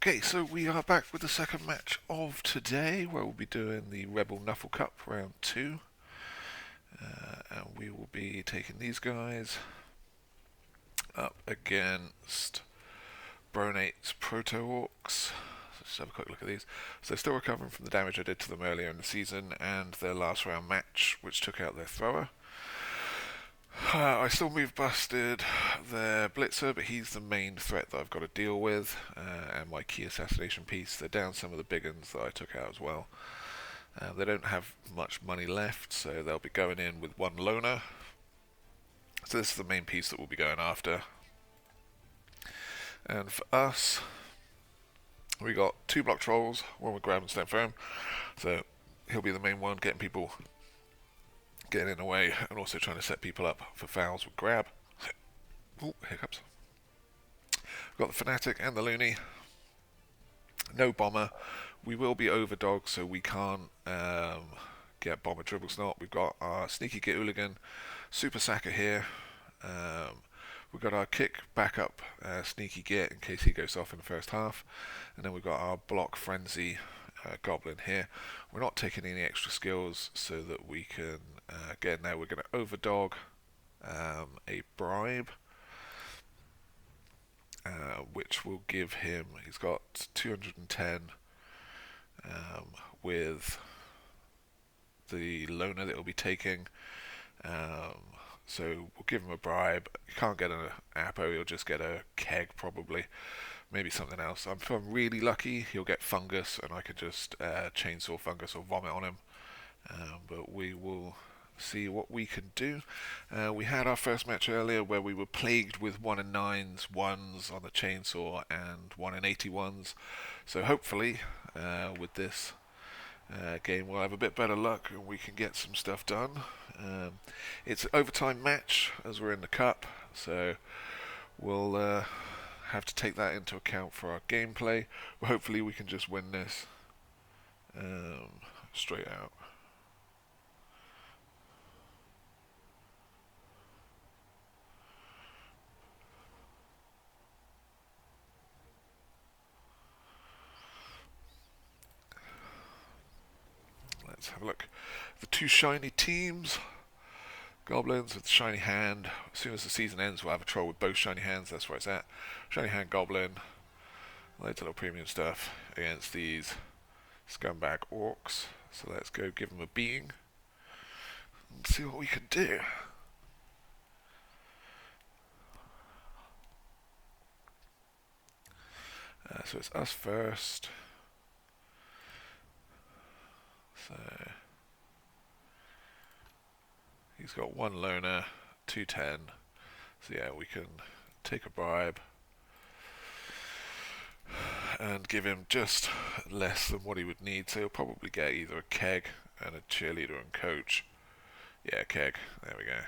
Okay, so we are back with the second match of today, where we'll be doing the Rebbl Nuffle Cup round 2. And we will be taking these guys up against Bronate's Protorcs. Let's have a quick look at these. So they're still recovering from the damage I did to them earlier in the season and their last round match, which took out their thrower. I still move busted their blitzer, but he's the main threat that I've got to deal with, and my key assassination piece. They're down some of the big ones that I took out as well. They don't have much money left, so they'll be going in with one loner. So this is the main piece that we'll be going after. And for us, we got two block trolls, one with grab and stand firm. So he'll be the main one, getting people getting in the way, and also trying to set people up for fouls with grab. Ooh, hiccups. We've got the Fanatic and the Loony. No bomber. We will be overdog, so we can't get bomber dribble snot. We've got our sneaky git hooligan, super sacker here. We've got our kick backup sneaky git in case he goes off in the first half, and then we've got our block frenzy goblin here. We're not taking any extra skills so that we can get in there. We're going to overdog a bribe, which will give him, he's got 210 with the loner that he'll be taking. So we'll give him a bribe. You can't get an Apo, he'll just get a keg probably. Maybe something else. If I'm really lucky, he'll get fungus, and I could just chainsaw fungus or vomit on him. But we will see what we can do. We had our first match earlier where we were plagued with 1 in 9s, 1s on the chainsaw, and 1 in 81s. So hopefully, with this game, we'll have a bit better luck and we can get some stuff done. It's an overtime match as we're in the cup, so we'll have to take that into account for our gameplay. But hopefully we can just win this straight out. Let's have a look. The two shiny teams. Goblins with shiny hand. As soon as the season ends, we'll have a troll with both shiny hands. That's where it's at. Shiny hand goblin. Loads of little premium stuff against these scumbag orcs. So let's go give them a beating and see what we can do. So it's us first. So he's got one loner, 210. So yeah, we can take a bribe and give him just less than what he would need. So he'll probably get either a keg and a cheerleader and coach. Yeah, keg. There we go.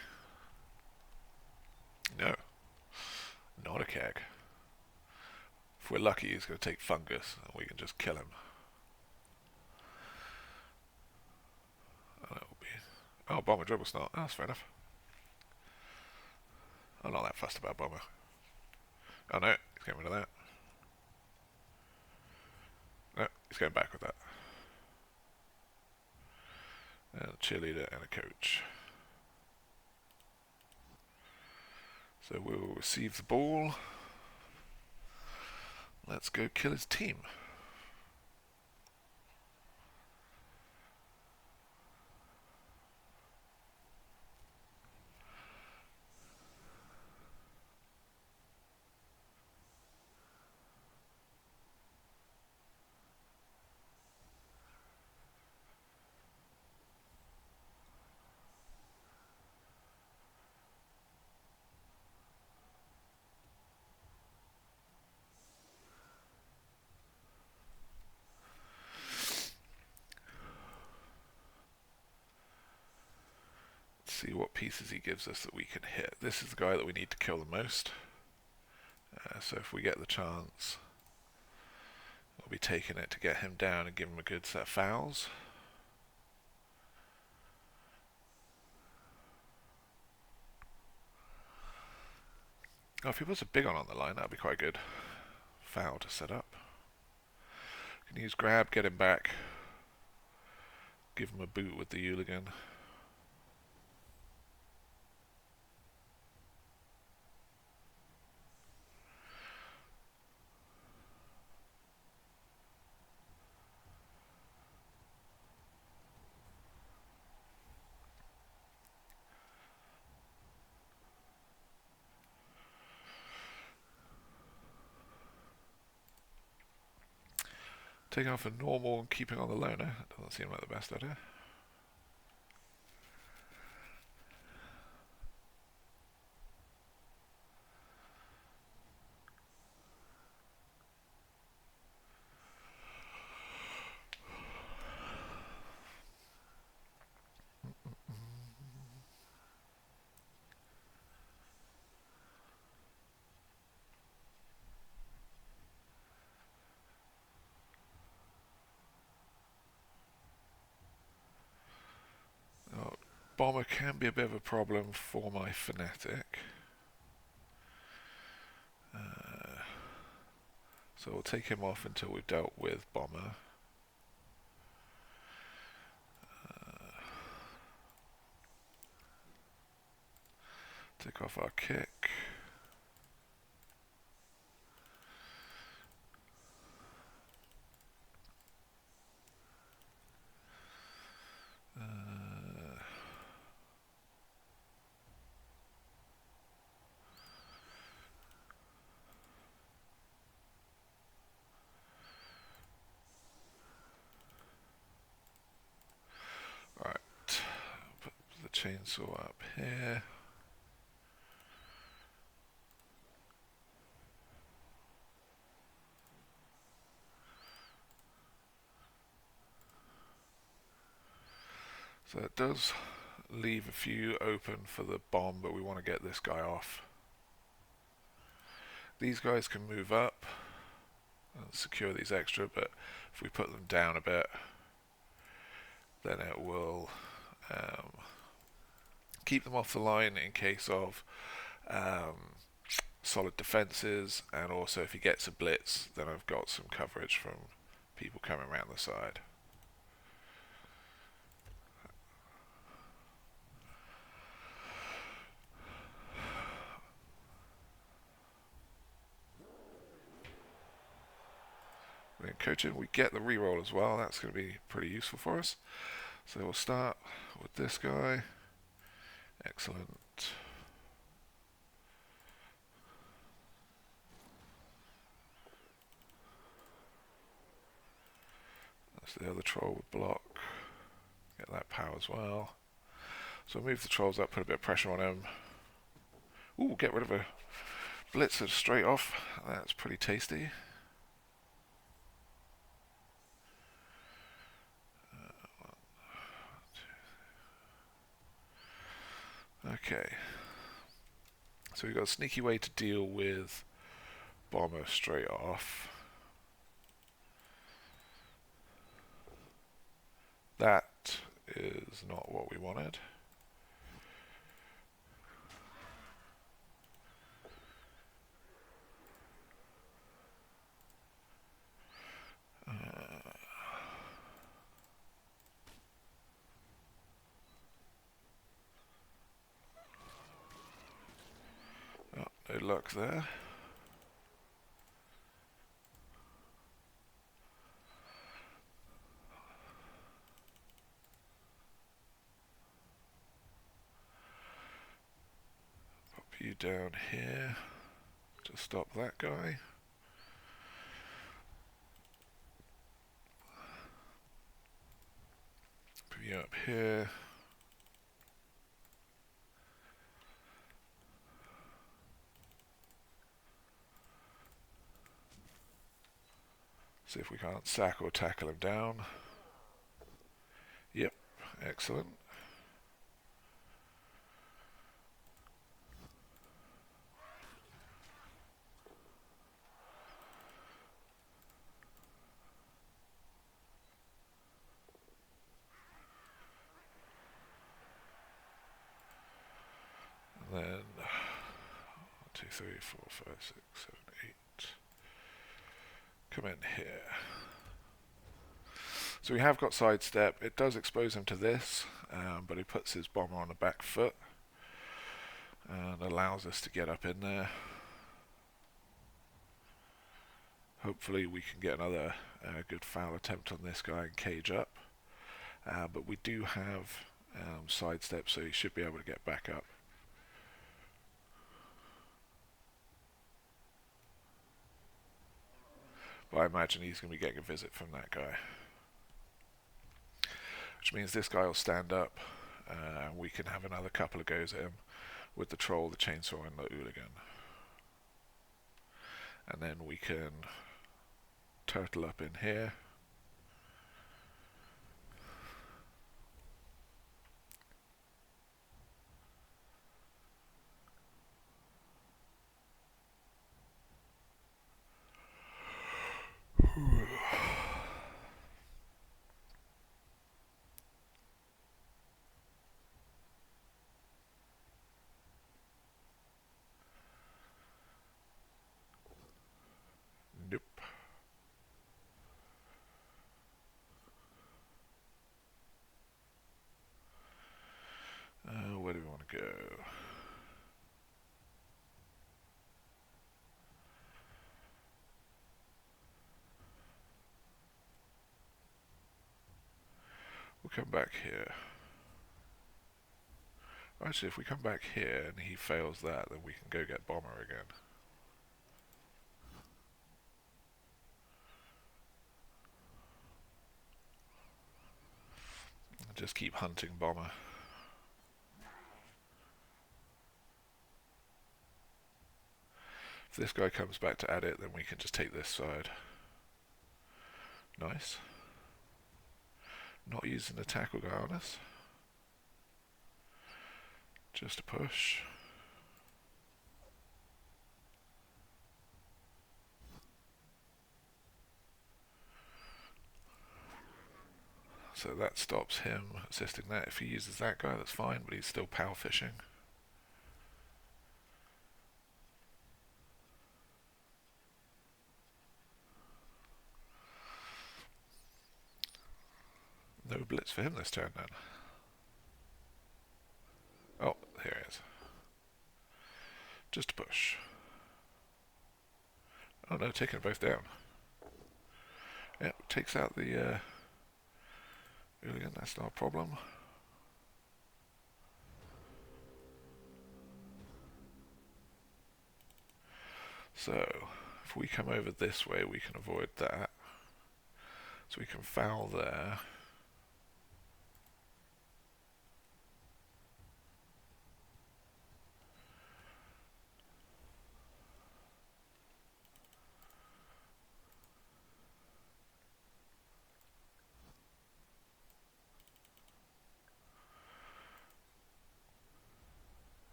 No, not a keg. If we're lucky, he's going to take fungus and we can just kill him. Oh, bomber dribble snot. Oh, that's fair enough. I'm not that fussed about bomber. Oh no, he's getting rid of that. No, he's going back with that. And a cheerleader and a coach. So we'll receive the ball. Let's go kill his team. See what pieces he gives us that we can hit. This is the guy that we need to kill the most. So if we get the chance, we'll be taking it to get him down and give him a good set of fouls. Oh, if he puts a big one on the line, that'd be quite good. Foul to set up. Can use grab, get him back. Give him a boot with the Hooligan. Taking off a normal and keeping on the loner doesn't seem like the best idea. Bomber can be a bit of a problem for my Fnatic. So we'll take him off until we've dealt with Bomber. Take off our kick. Chainsaw up here. So it does leave a few open for the bomb, but we want to get this guy off. These guys can move up and secure these extra, but if we put them down a bit, then it will keep them off the line in case of solid defenses, and also if he gets a blitz, then I've got some coverage from people coming around the side. In coaching, we get the reroll as well. That's going to be pretty useful for us. So we'll start with this guy. Excellent. That's the other troll with block. Get that power as well. So we'll move the trolls up, put a bit of pressure on him. Ooh, get rid of a blitzer straight off. That's pretty tasty. Okay. So we've got a sneaky way to deal with Bomber straight off. That is not what we wanted. No luck there. Pop you down here to stop that guy. Put you up here. See if we can't sack or tackle him down. Yep, excellent. And then 1, 2, 3, 4, 5, 6, 7, 8. Come in here. So we have got sidestep. It does expose him to this, but he puts his bomber on the back foot and allows us to get up in there. Hopefully we can get another good foul attempt on this guy and cage up. But we do have sidestep, so he should be able to get back up. But I imagine he's going to be getting a visit from that guy. Which means this guy will stand up, and we can have another couple of goes at him with the troll, the chainsaw, and the hooligan. And then we can turtle up in here. Nope. Where do we want to go? We'll come back here. Actually, if we come back here and he fails that, then we can go get bomber again. And just keep hunting bomber. If this guy comes back to add it, then we can just take this side. Nice. Not using the tackle guy on us. Just a push. So that stops him assisting that. If he uses that guy, that's fine, but he's still power fishing. No blitz for him this turn then. Oh, here he is. Just a push. Oh no, taking them both down. Yep, takes out the hooligan, that's not a problem. So, if we come over this way, we can avoid that. So we can foul there.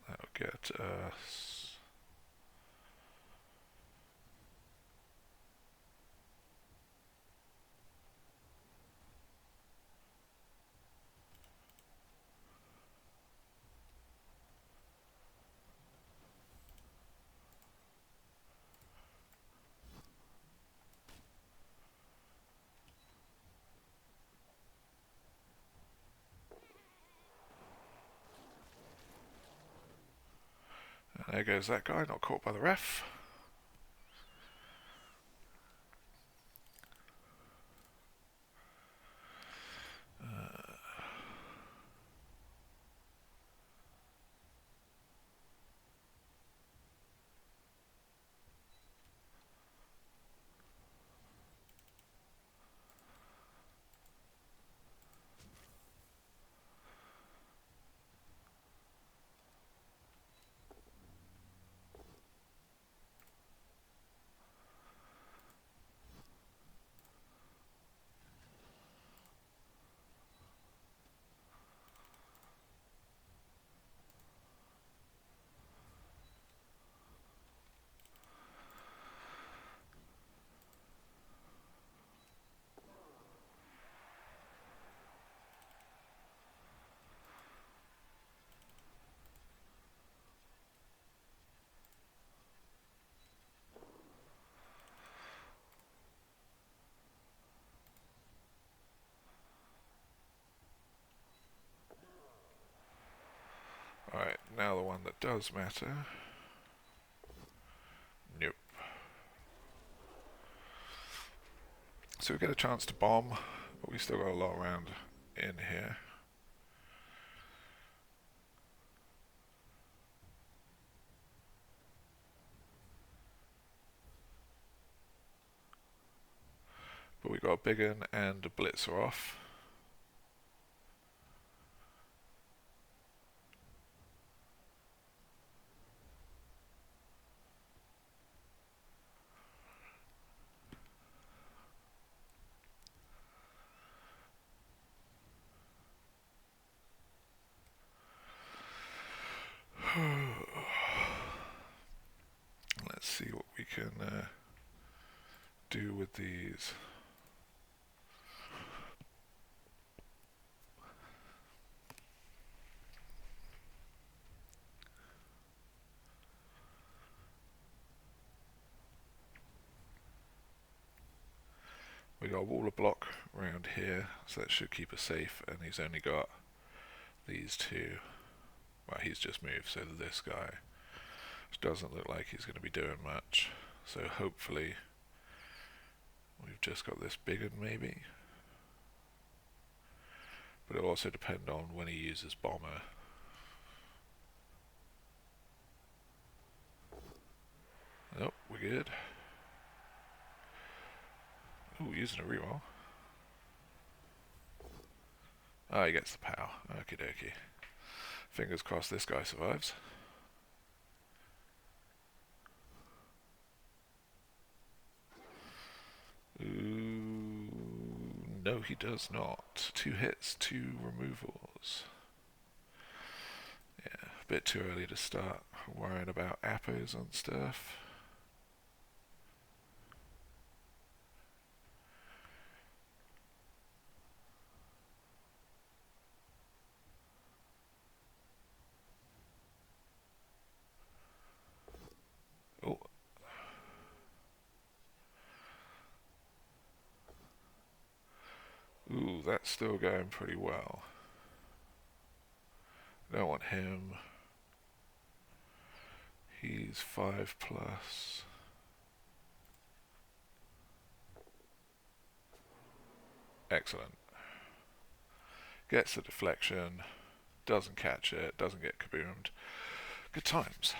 That'll get us... There goes that guy, not caught by the ref. another one that does matter. Nope. So we get a chance to bomb, but we still got a lot around in here. But we got a big un and a blitzer off. Let's see what we can do with these. We got a wall of block around here, so that should keep us safe, and he's only got these two. Well, he's just moved, so this guy, which doesn't look like he's going to be doing much. So hopefully we've just got this big one maybe. But it'll also depend on when he uses bomber. Nope, we're good. Ooh, using a reroll. Ah, he gets the pow. Okie dokie. Fingers crossed this guy survives. Ooh, no he does not. 2 hits, 2 removals. Yeah, a bit too early to start worrying about appos and stuff. Oh. Ooh, that's still going pretty well. Don't want him. He's 5+. Excellent. Gets the deflection, doesn't catch it, doesn't get kaboomed. Good times.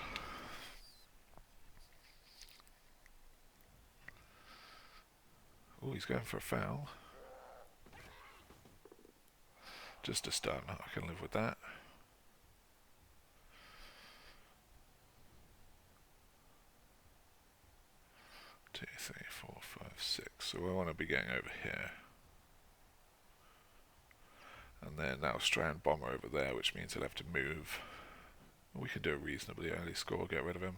Oh, he's going for a foul. Just a stun, I can live with that. Two, three, four, five, six. So I want to be getting over here. And then that'll strand bomber over there, which means he'll have to move. We can do a reasonably early score, get rid of him.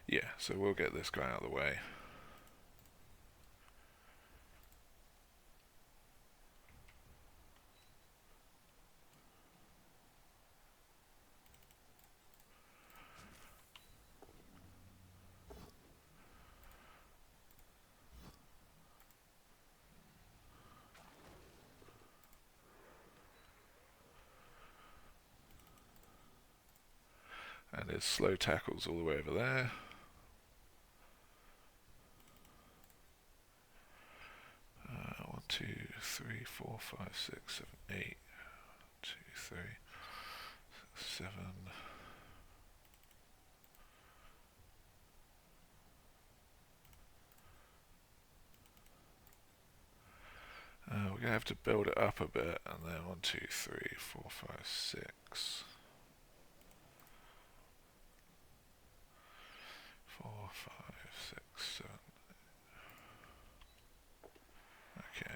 Yeah, so we'll get this guy out of the way. And his slow tackles all the way over there. One, two, three, four, five, six, seven, 8. 2, 3, 7. We're going to have to build it up a bit, and then 1, 2, 3, 4, 5, 6. 4, 5, 6, 7. Okay.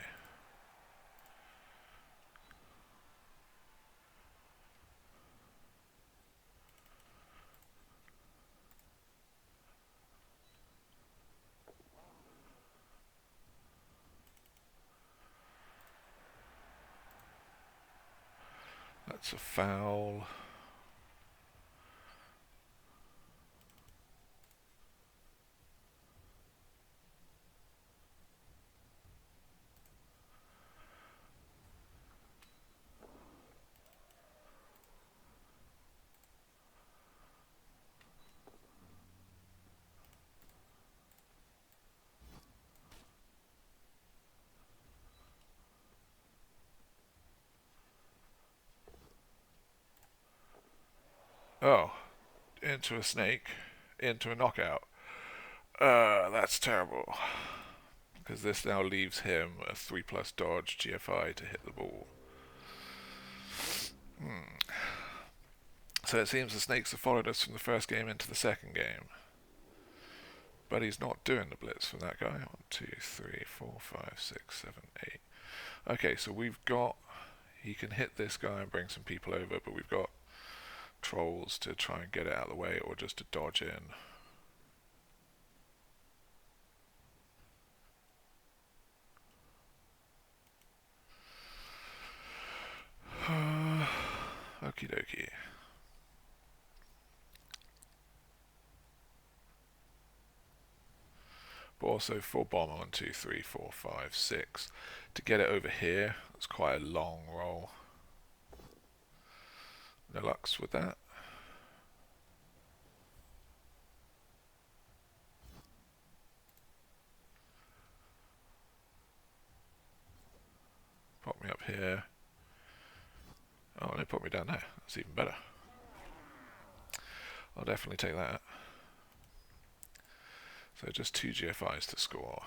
That's a foul. Oh, into a snake, into a knockout. That's terrible. Because this now leaves him a 3+ dodge GFI to hit the ball. So it seems the snakes have followed us from the first game into the second game. But he's not doing the blitz from that guy. 1, 2, 3, 4, 5, 6, 7, 8. Okay, so we've got... He can hit this guy and bring some people over, but we've got trolls to try and get it out of the way or just to dodge in. Okie dokie. But also for bomber 1, 2, 3, 4, 5, 6. To get it over here, it's quite a long roll. No lucks with that. Pop me up here. Oh, they put me down there. That's even better. I'll definitely take that. So just 2 GFIs to score.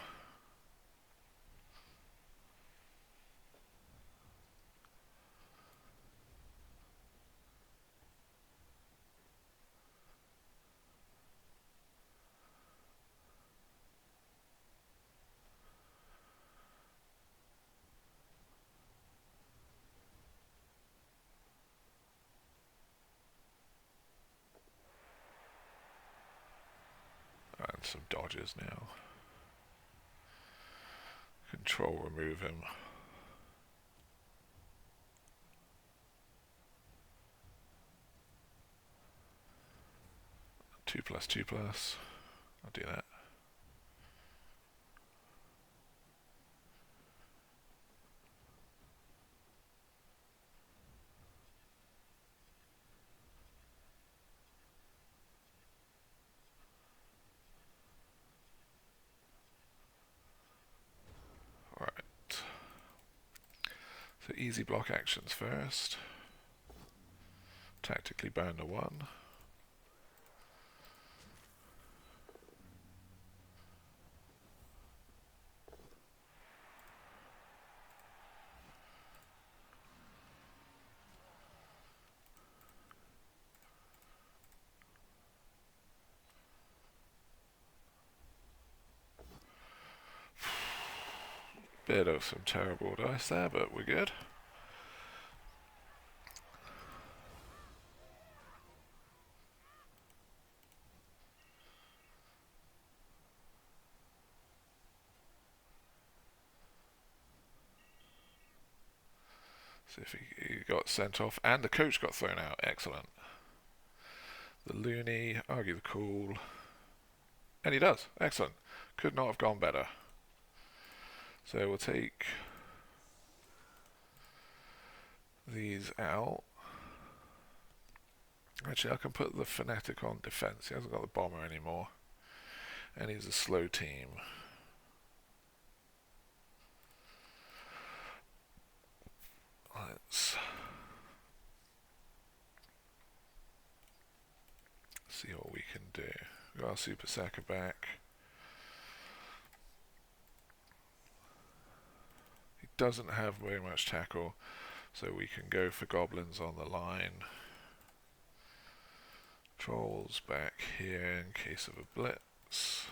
And some dodges now. Control remove him. Two plus, 2+. I'll do that. So easy block actions first. Tactically burn the 1. Bit of some terrible dice there, but we're good. So if he got sent off, and the coach got thrown out. Excellent. The loony, argue the cool. And he does. Excellent. Could not have gone better. So we'll take these out. Actually, I can put the fanatic on defense. He hasn't got the bomber anymore. And he's a slow team. Let's see what we can do. We've got our Super Sacker back. He doesn't have very much tackle, so we can go for goblins on the line. Trolls back here in case of a blitz.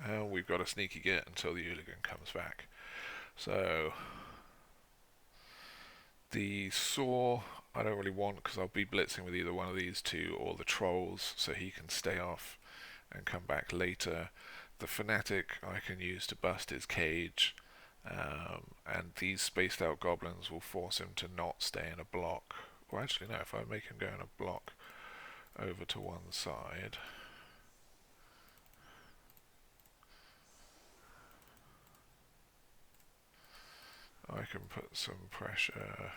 And we've got a sneaky git until the hooligan comes back. So the saw I don't really want because I'll be blitzing with either one of these two or the trolls, so he can stay off and come back later. The fanatic I can use to bust his cage, and these spaced out goblins will force him to not stay in a block. Or actually no, if I make him go in a block over to one side. I can put some pressure.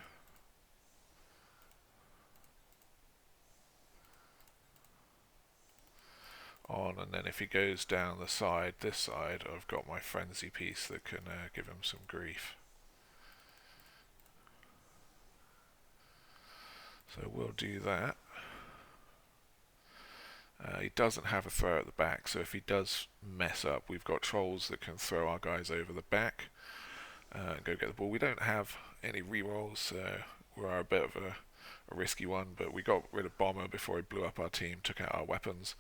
on, and then if he goes down the side, this side, I've got my frenzy piece that can give him some grief. So we'll do that. He doesn't have a throw at the back, so if he does mess up, we've got trolls that can throw our guys over the back and go get the ball. We don't have any rerolls, so we're a bit of a risky one, but we got rid of Bomber before he blew up our team, took out our weapons.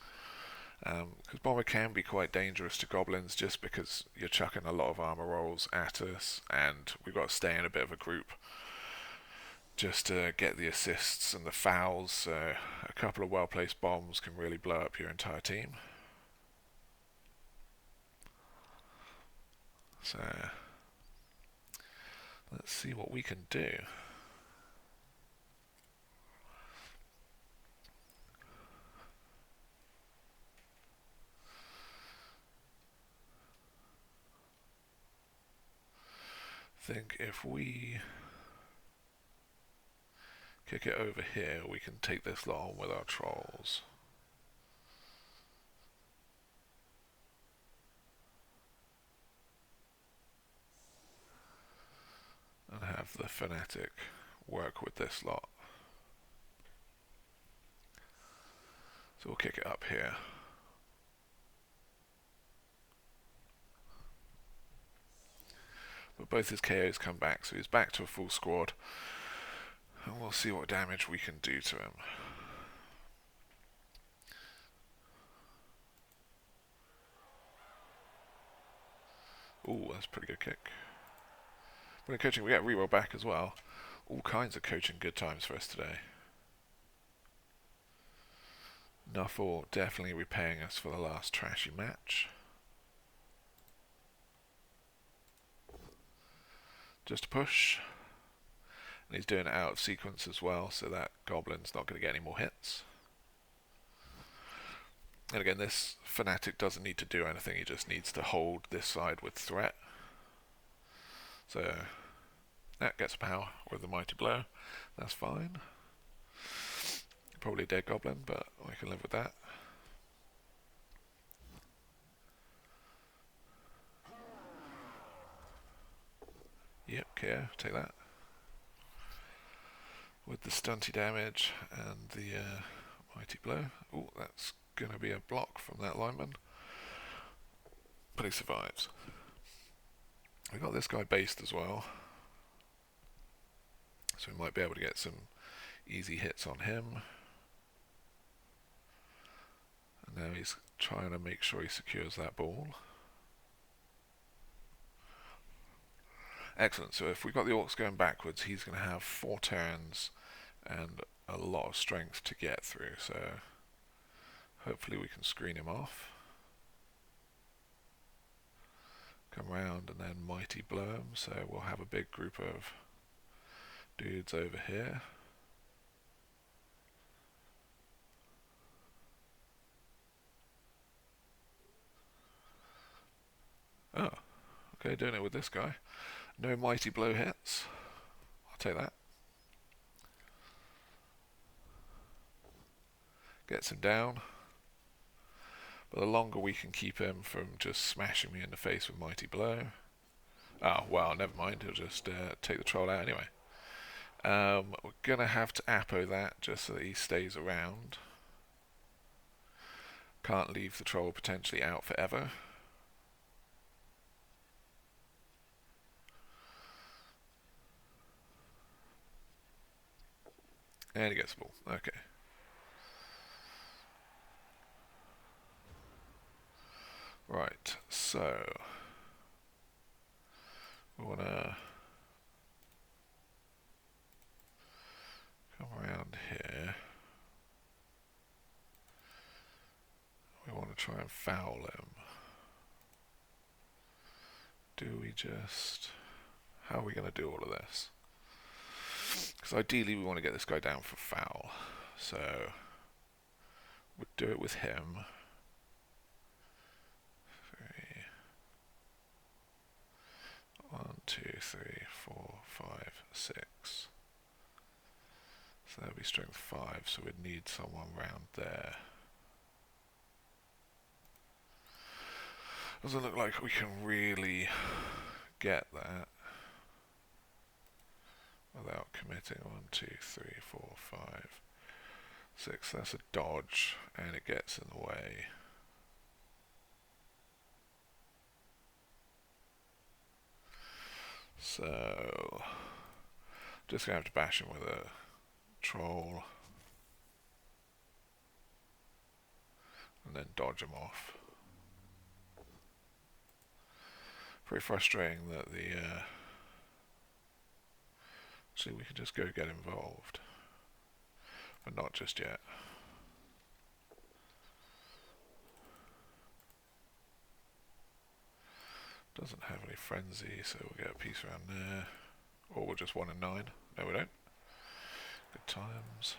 Because Bomber can be quite dangerous to goblins just because you're chucking a lot of armor rolls at us, and we've got to stay in a bit of a group just to get the assists and the fouls. So a couple of well-placed bombs can really blow up your entire team. So let's see what we can do. I think if we kick it over here, we can take this lot on with our trolls. And have the fanatic work with this lot. So we'll kick it up here. But both his KOs come back, so he's back to a full squad. And we'll see what damage we can do to him. Ooh, that's a pretty good kick. When coaching, we get reroll back as well. All kinds of coaching good times for us today. NfLL definitely repaying us for the last trashy match. Just a push. And he's doing it out of sequence as well, so that goblin's not going to get any more hits. And again, this fanatic doesn't need to do anything, he just needs to hold this side with threat. So that gets power with the mighty blow. That's fine. Probably a dead goblin, but I can live with that. Yep, KO, take that. With the stunty damage and the mighty blow. Oh, that's going to be a block from that lineman. But he survives. We got this guy based as well, so we might be able to get some easy hits on him. And now he's trying to make sure he secures that ball. Excellent, so if we've got the Orcs going backwards, he's going to have 4 turns and a lot of strength to get through, so hopefully we can screen him off. Come round and then mighty blow him, so we'll have a big group of dudes over here. Oh, okay, doing it with this guy. No mighty blow hits. I'll take that. Gets him down. But the longer we can keep him from just smashing me in the face with mighty blow. Oh, well, never mind. He'll just take the troll out anyway. We're going to have to Apo that just so that he stays around. Can't leave the troll potentially out forever. And he gets the ball. Okay. Right, so we want to come around here. We want to try and foul him. Do we just... How are we going to do all of this? Because ideally we want to get this guy down for foul. So we'll do it with him. 1, 2, 3, 4, 5, 6. So that'll be strength 5, so we'd need someone round there. Doesn't look like we can really get that without committing. 1, 2, 3, 4, 5, 6. That's a dodge, and it gets in the way. So, just gonna have to bash him with a troll, and then dodge him off. Pretty frustrating that the actually we can just go get involved, but not just yet. Doesn't have any frenzy, so we'll get a piece around there. Or we'll just 1 and 9. No, we don't. Good times.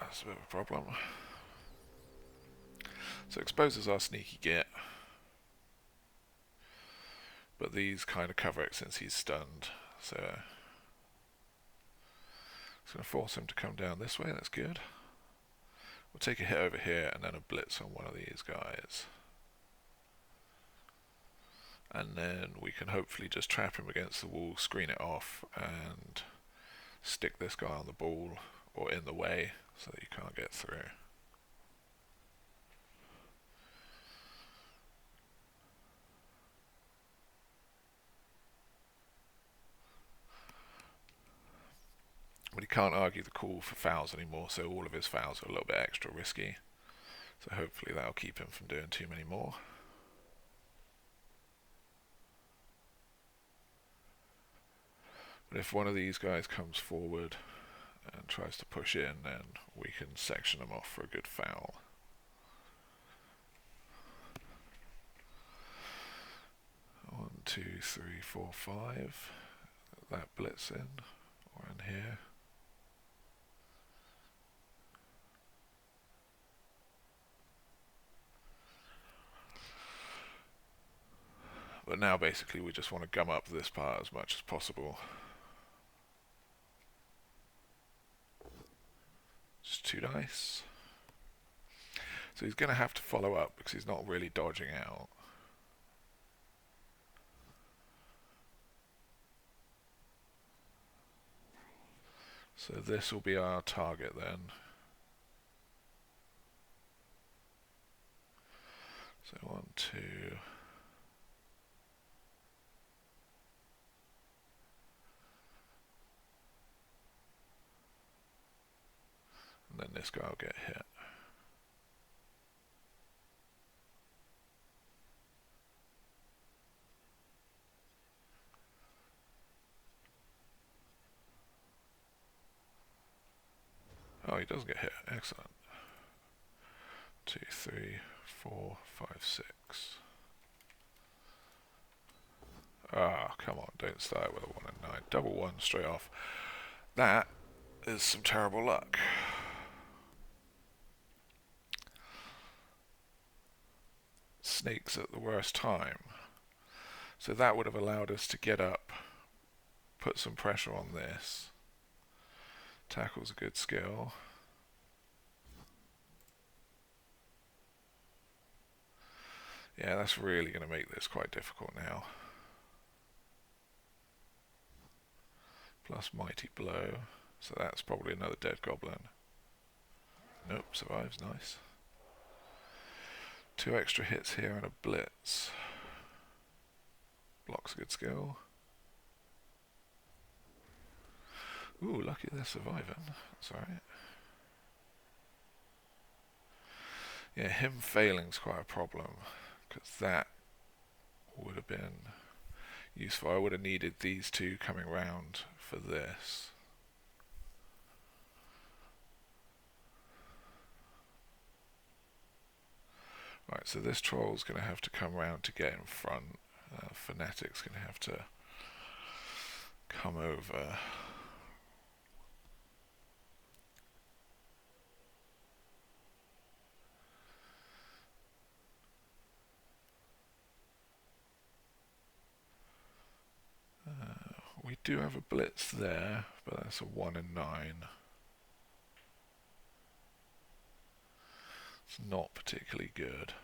That's a bit of a problem. So it exposes our sneaky git, but these kind of cover it since he's stunned. So it's going to force him to come down this way. That's good. We'll take a hit over here and then a blitz on one of these guys. And then we can hopefully just trap him against the wall, screen it off, and stick this guy on the ball or in the way so that you can't get through. But he can't argue the call for fouls anymore, so all of his fouls are a little bit extra risky. So hopefully that'll keep him from doing too many more. But if one of these guys comes forward and tries to push in, then we can section them off for a good foul. One, 2, 3, 4, 5. That blitz in, or in here. But now basically we just want to gum up this part as much as possible. Just 2 dice. So he's going to have to follow up because he's not really dodging out. So this will be our target then. So 1, 2. And then this guy will get hit. Oh, he doesn't get hit. Excellent. 2, 3, 4, 5, 6. Ah, come on, don't start with a 1 and 9. Double 1 straight off. That is some terrible luck. Snakes at the worst time. So that would have allowed us to get up, put some pressure on this. Tackle's a good skill. Yeah, that's really going to make this quite difficult now. Plus mighty blow. So that's probably another dead goblin. Nope, survives, nice. 2 extra hits here and a blitz. Block's a good skill. Ooh, lucky they're surviving. That's alright. Yeah, him failing's quite a problem, because that would have been useful. I would have needed these 2 coming round for this. Right, so this troll's going to have to come round to get in front. Fanatic's going to have to come over. We do have a blitz there, but that's a 1 in 9. It's not particularly good.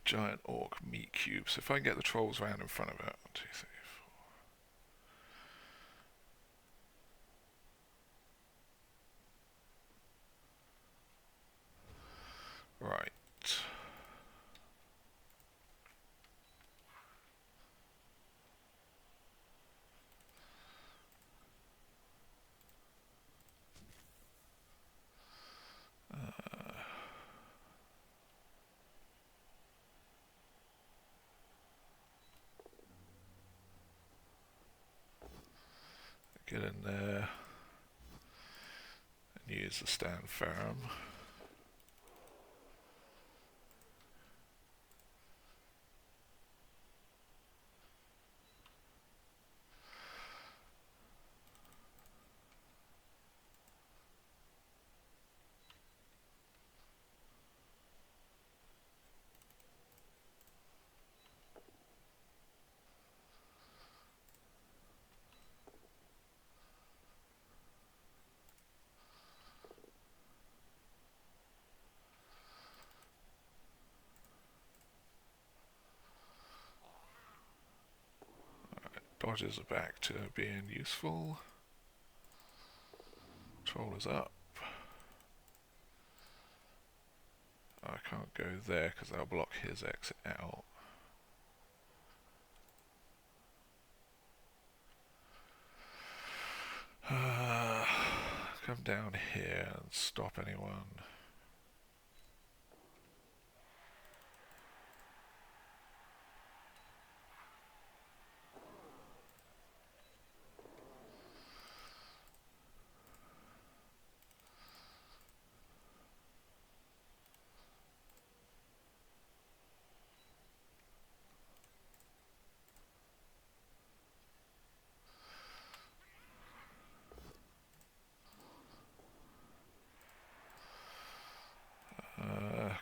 Giant orc meat cube. So if I can get the trolls round in front of it. 1, 2, 3, 4. Right. Get in there and use the stand firm. Dodges are back to being useful. Troll is up. I can't go there because that'll block his exit out. Come down here and stop anyone.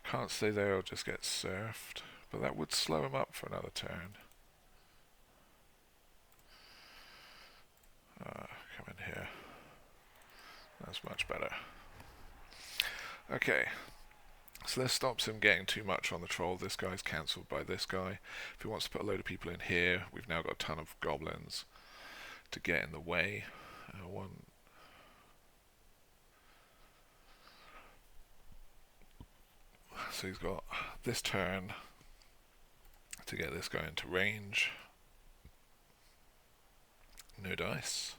Can't stay there, I'll just get surfed. But that would slow him up for another turn. Come in here. That's much better. Okay. So this stops him getting too much on the troll. This guy's cancelled by this guy. If he wants to put a load of people in here, we've now got a ton of goblins to get in the way. So he's got this turn to get this guy into range. No dice.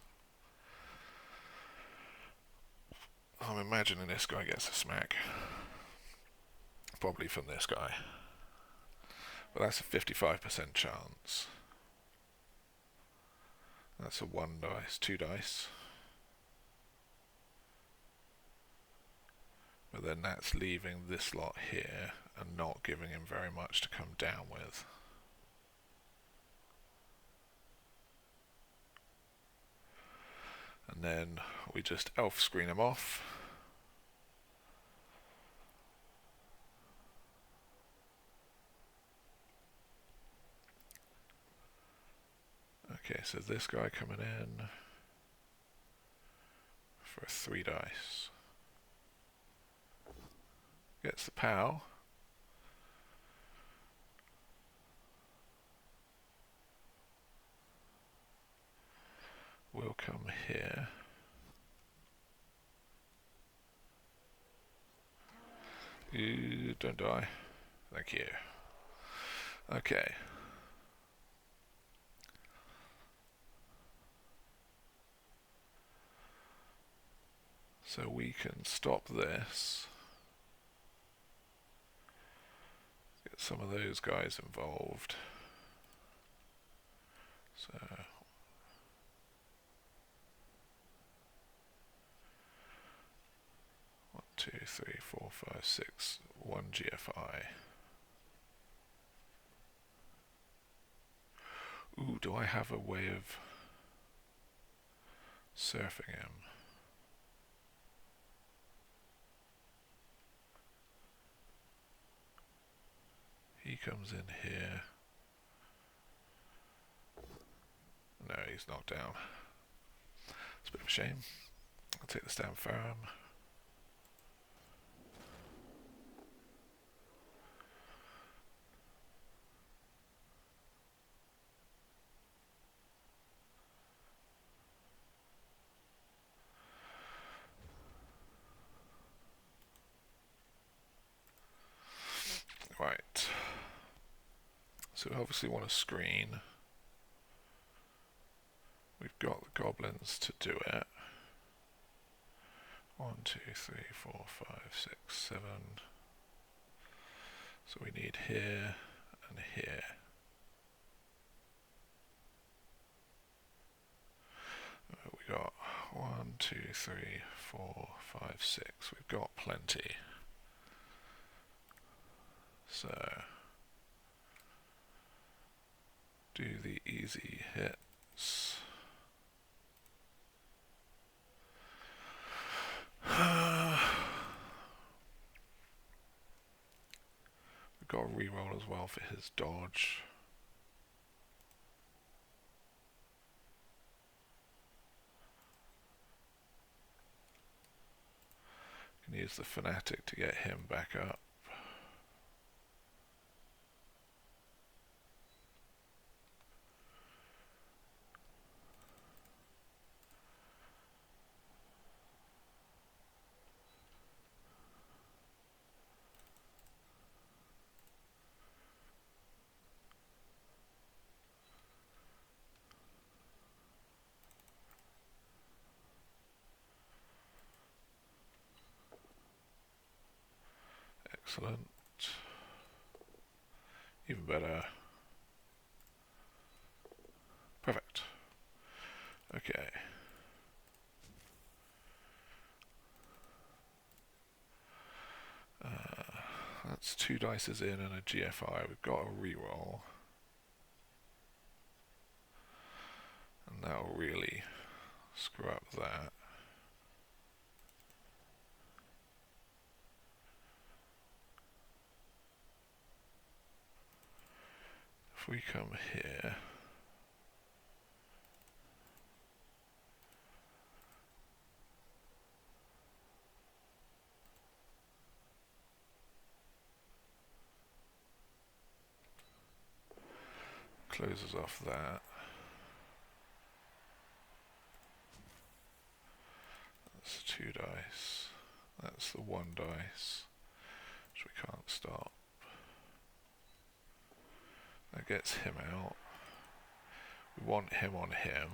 I'm imagining this guy gets a smack. Probably from this guy. But that's a 55% chance. That's a 1 dice, 2 dice. But then that's leaving this lot here and not giving him very much to come down with. And then we just elf screen him off. Okay, so this guy coming in for a 3 dice. Gets the POW. we'll come here. You don't die. Thank you. Okay. So we can stop this. Get some of those guys involved. So 1, 2, 3, 4, 5, 6, 1 GFI. Ooh, do I have a way of surfing him? He comes in here. No, he's knocked down. It's a bit of a shame. I'll take this down firm. Right. So we obviously want to screen. We've got the goblins to do it. 1, 2, 3, 4, 5, 6, 7. So we need here and here. We got 1, 2, 3, 4, 5, 6. We've got plenty. So do the easy hits. We've got a reroll as well for his dodge. Can use the fanatic to get him back up. Excellent. Even better. Perfect. Okay. That's 2 dices in and a GFI. We've got a reroll. And that'll really screw up that. If we come here, closes off that. That's 2 dice. That's the 1 dice, which we can't stop. That gets him out. We want him on him.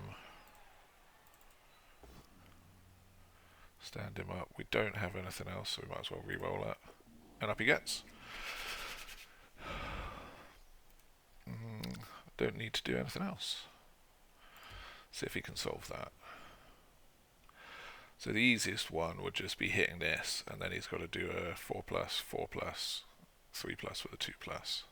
Stand him up. We don't have anything else, so we might as well re-roll it. And up he gets. Don't need to do anything else. See if he can solve that. So the easiest one would just be hitting this, and then he's got to do a 4+, 4+, 3+ with a 2+.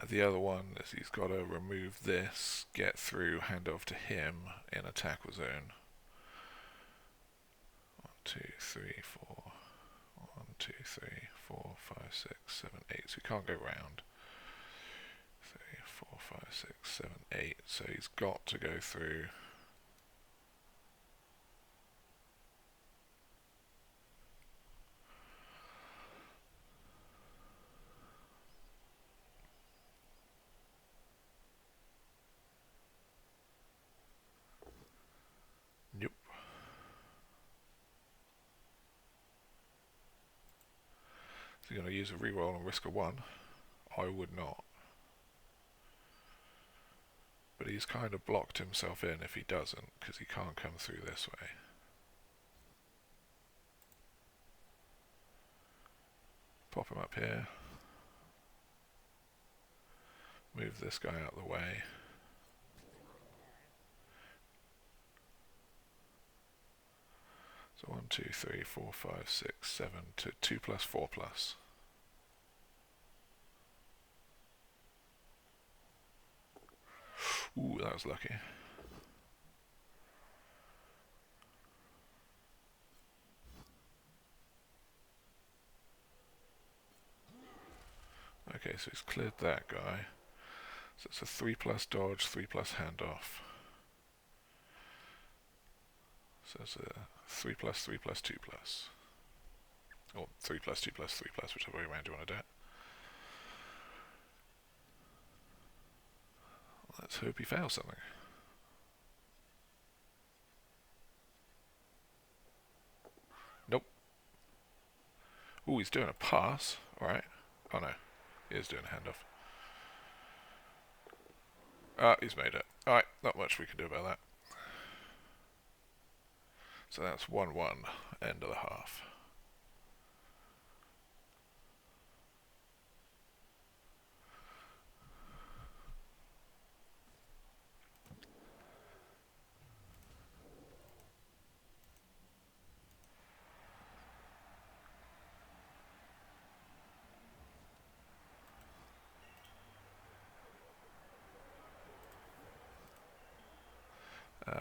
The other one is he's got to remove this, get through, hand off to him in a tackle zone. 1, 2, 3, 4. 1, 2, 3, 4, 5, 6, 7, 8. So he can't go round. 3, 4, 5, 6, 7, 8. So he's got to go through. you're going to use a reroll and risk a 1, I would not. But he's kind of blocked himself in if he doesn't, because he can't come through this way. Pop him up here. Move this guy out of the way. So 1, 2, 3, 4, 5, 6, 7, 2 plus 4 plus. Ooh, that was lucky. Okay, so he's cleared that guy. So it's a 3 plus dodge, 3 plus handoff. So it's a 3 plus 3 plus 2 plus. Or 3 plus 2 plus 3 plus, whichever way around you want to do it. Let's hope he fails something. Nope. Ooh, he's doing a pass. Alright. Oh no. He is doing a handoff. He's made it. Alright, not much we can do about that. So that's 1-1, end of the half.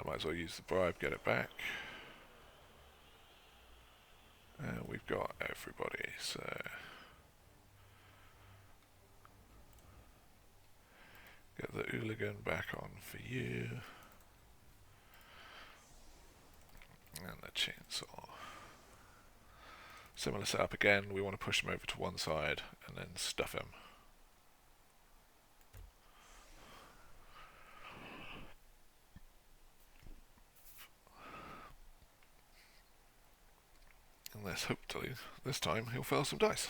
Might as well use the bribe, get it back. And we've got everybody, so... Get the hooligan back on for you. And the chainsaw. Similar setup again, we want to push him over to one side and then stuff him. Unless, hopefully, this time he'll fail some dice.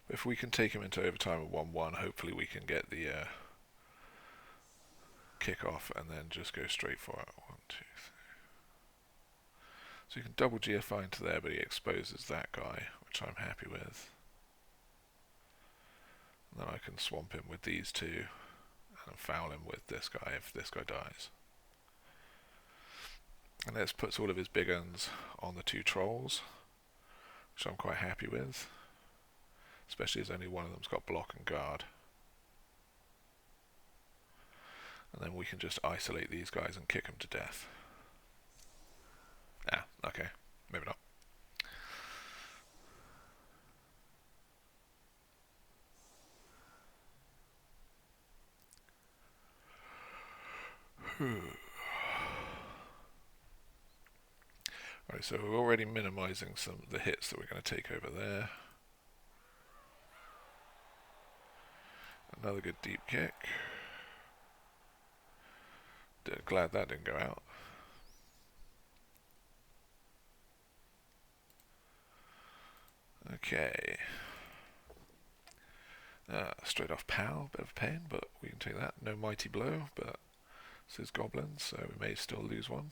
If we can take him into overtime at 1-1, hopefully we can get the kick off and then just go straight for it. 1, 2, 3. So you can double GFI into there, but he exposes that guy, which I'm happy with. And then I can swamp him with these two and foul him with this guy if this guy dies. And this puts all of his big guns on the 2 trolls, which I'm quite happy with. Especially as only one of them's got block and guard. And then we can just isolate these guys and kick them to death. Ah, okay. Maybe not. Alright, so we're already minimizing some of the hits that we're going to take over there. Another good deep kick. Glad that didn't go out. Okay. Straight off POW, bit of a pain, but we can take that. No mighty blow, but this is goblins, so we may still lose one.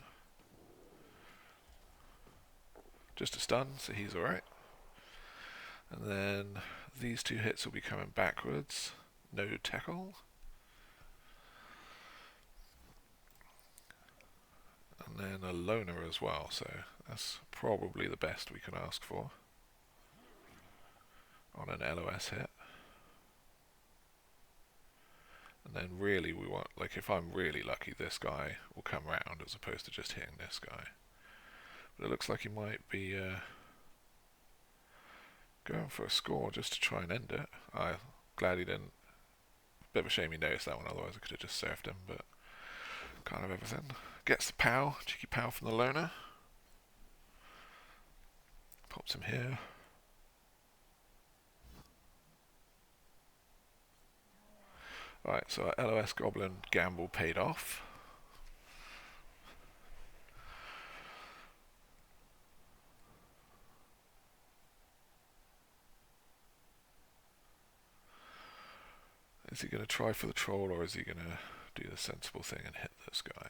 Just a stun, so he's alright. And then these 2 hits will be coming backwards. No tackle. And then a loner as well, so that's probably the best we can ask for on an LOS hit. And then really we want, like if I'm really lucky, this guy will come round as opposed to just hitting this guy. But it looks like he might be going for a score just to try and end it. I'm glad he didn't. Bit of a shame he noticed that one, otherwise I could have just surfed him, but kind of everything. Gets the POW, cheeky POW from the loner. Pops him here. Right, so our LOS Goblin gamble paid off. Is he going to try for the troll, or is he going to do the sensible thing and hit this guy?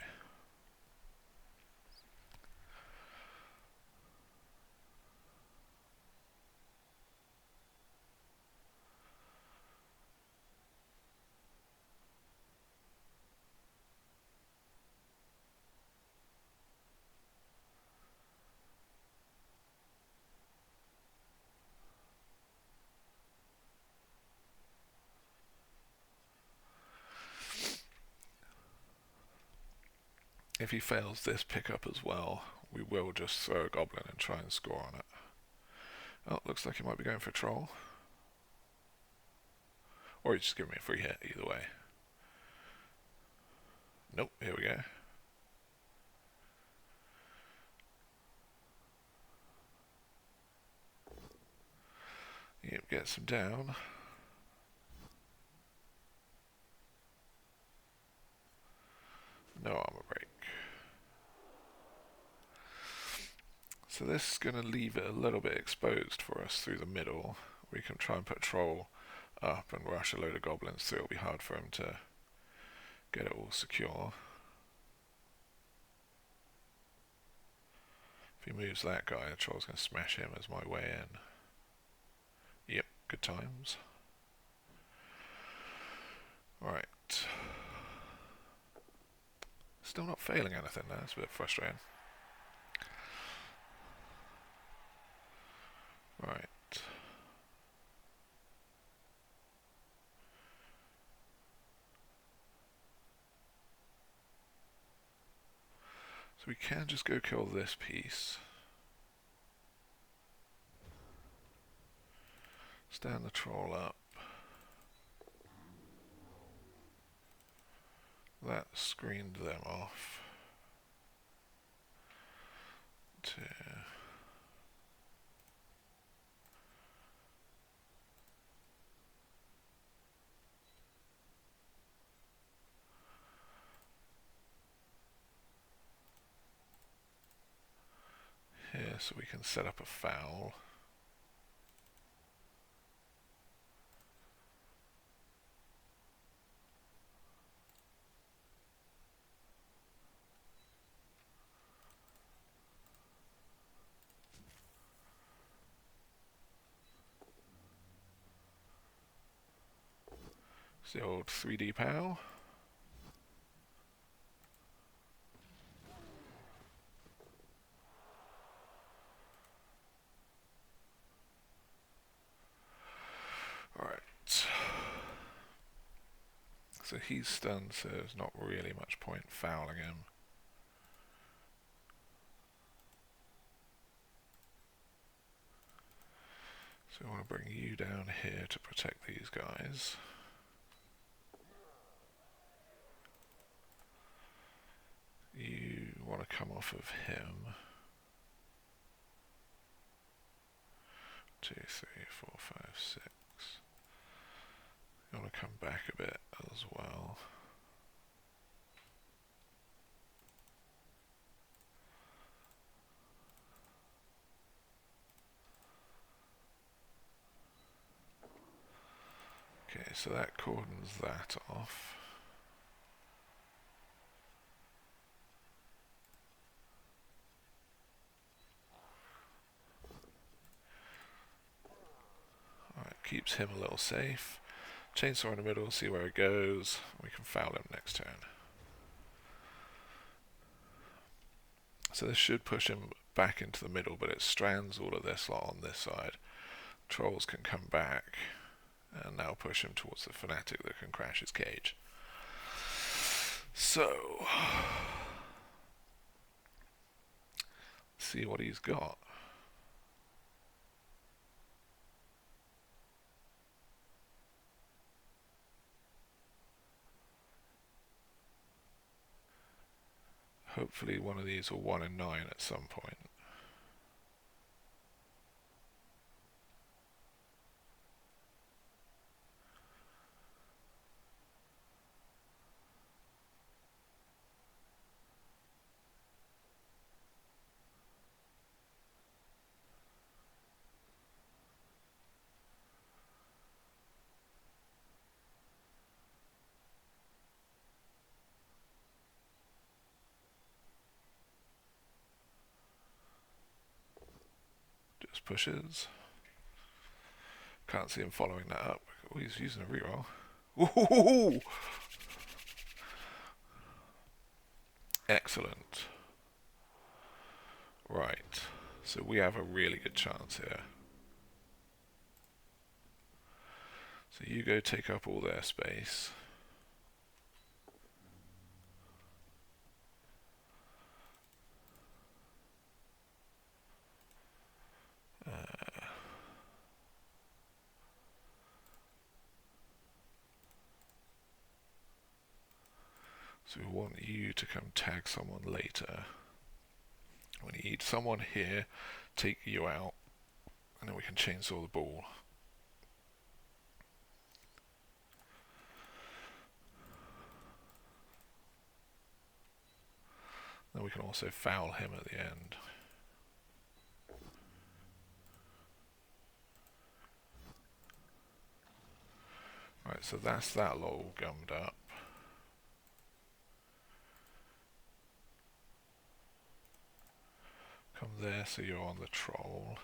If he fails this pickup as well, we will just throw a goblin and try and score on it. Oh, looks like he might be going for a troll. Or he's just giving me a free hit, either way. Nope, here we go. Yep, gets him down. No armor break. So this is going to leave it a little bit exposed for us through the middle. We can try and put troll up and rush a load of goblins through. It'll be hard for him to get it all secure. If he moves that guy, the troll's going to smash him as my way in. Yep, good times. Right. Still not failing anything there, it's a bit frustrating. Right. So we can just go kill this piece. Stand the troll up. That screened them off. Here, so we can set up a foul. It's the old 3D POW. Alright. So he's stunned, so there's not really much point fouling him. So I want to bring you down here to protect these guys. You want to come off of him. 2, 3, 4, 5, 6. You want to come back a bit as well. Okay, so that cordons that off. Alright, keeps him a little safe. Chainsaw in the middle, see where it goes. We can foul him next turn. So this should push him back into the middle, but it strands all of this lot on this side. Trolls can come back and now push him towards the fanatic that can crash his cage. So, see what he's got. Hopefully one of these will 1 in 9 at some point. Just pushes. Can't see him following that up. Oh, he's using a reroll. Ooh! Excellent. Right. So we have a really good chance here. So you go take up all their space. So we want you to come tag someone later. We need someone here, take you out, and then we can chainsaw the ball. Then we can also foul him at the end. Right, so that's that lot all gummed up. Come there so you're on the troll.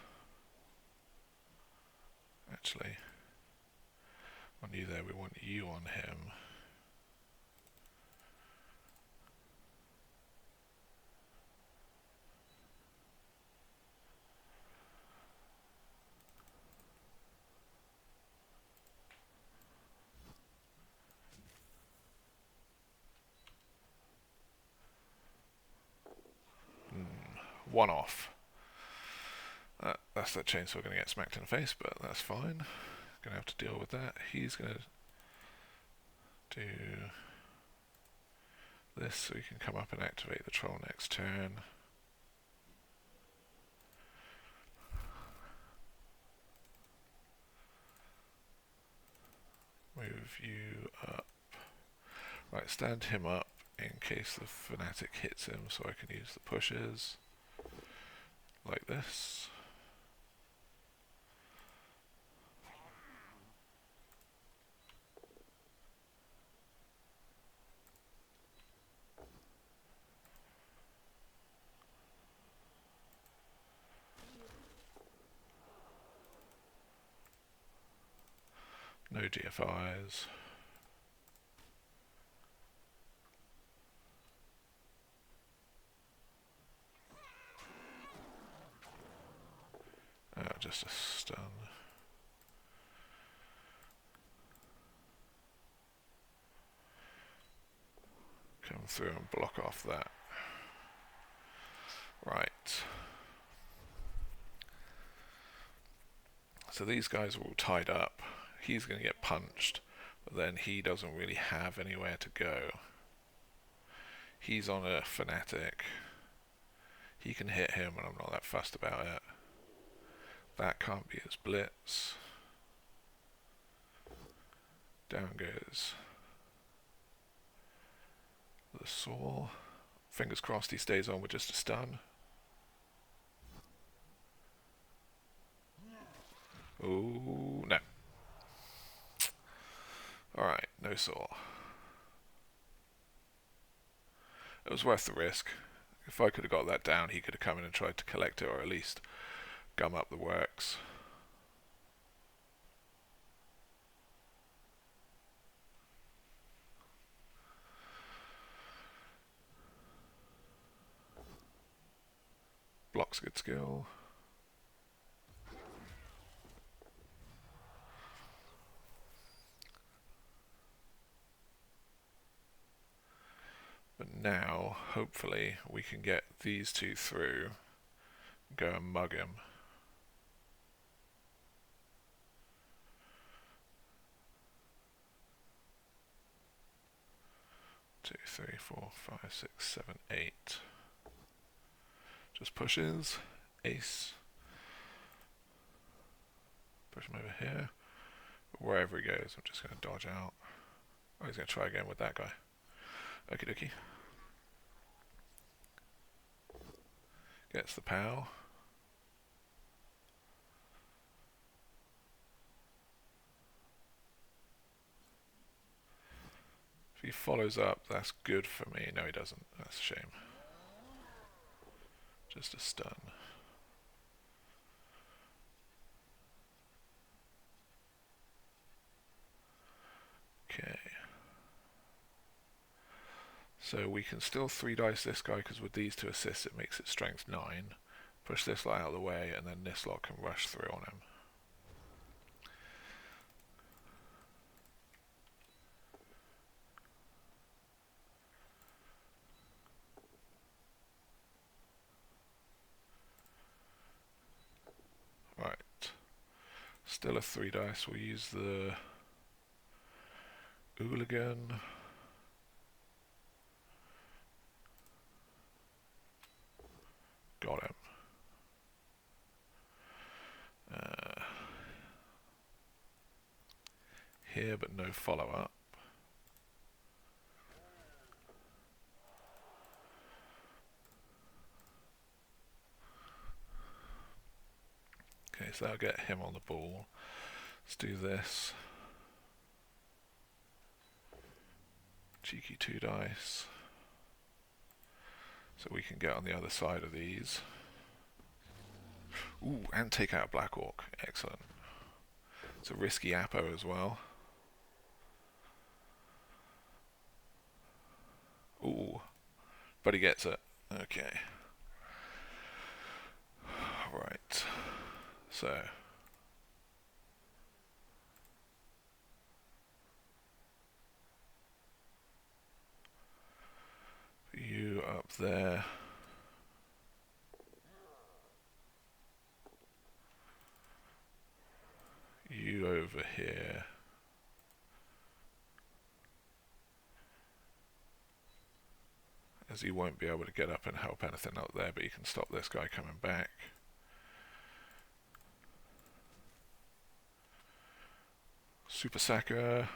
Actually, on you there, we want you on him. One off. That's that chainsaw going to get smacked in the face, but that's fine. Going to have to deal with that. He's going to do this so he can come up and activate the troll next turn. Move you up. Right, stand him up in case the fanatic hits him so I can use the pushes. Like this. No DFIs. Just a stun. Come through and block off that. Right. So these guys are all tied up. He's going to get punched, but then he doesn't really have anywhere to go. He's on a fanatic. He can hit him, and I'm not that fussed about it. That can't be his blitz. Down goes the saw. Fingers crossed he stays on with just a stun. Ooh, no. Alright, no saw. It was worth the risk. If I could have got that down, he could have come in and tried to collect it, or at least gum up the works. Block's a good skill. But now, hopefully, we can get these two through and go and mug him. 2, 3, 4, 5, 6, 7, 8. Just pushes. Ace. Push him over here. Wherever he goes, I'm just going to dodge out. Oh, he's going to try again with that guy. Okie dokie. Gets the POW. If he follows up, that's good for me. No, he doesn't. That's a shame. Just a stun. So we can still 3 dice this guy because with these 2 assists it makes it strength 9. Push this lot out of the way and then this lot can rush through on him. Right. Still a 3 dice. We'll use the Hooligan. Got him. Here, but no follow-up. Okay, so that'll get him on the ball. Let's do this. Cheeky 2 dice. So we can get on the other side of these. Ooh, and take out a Black Orc. Excellent. It's a risky Apo as well. Ooh, but he gets it. Okay. Right. So. You up there. You over here. As he won't be able to get up and help anything up there, but you can stop this guy coming back. Super Sacker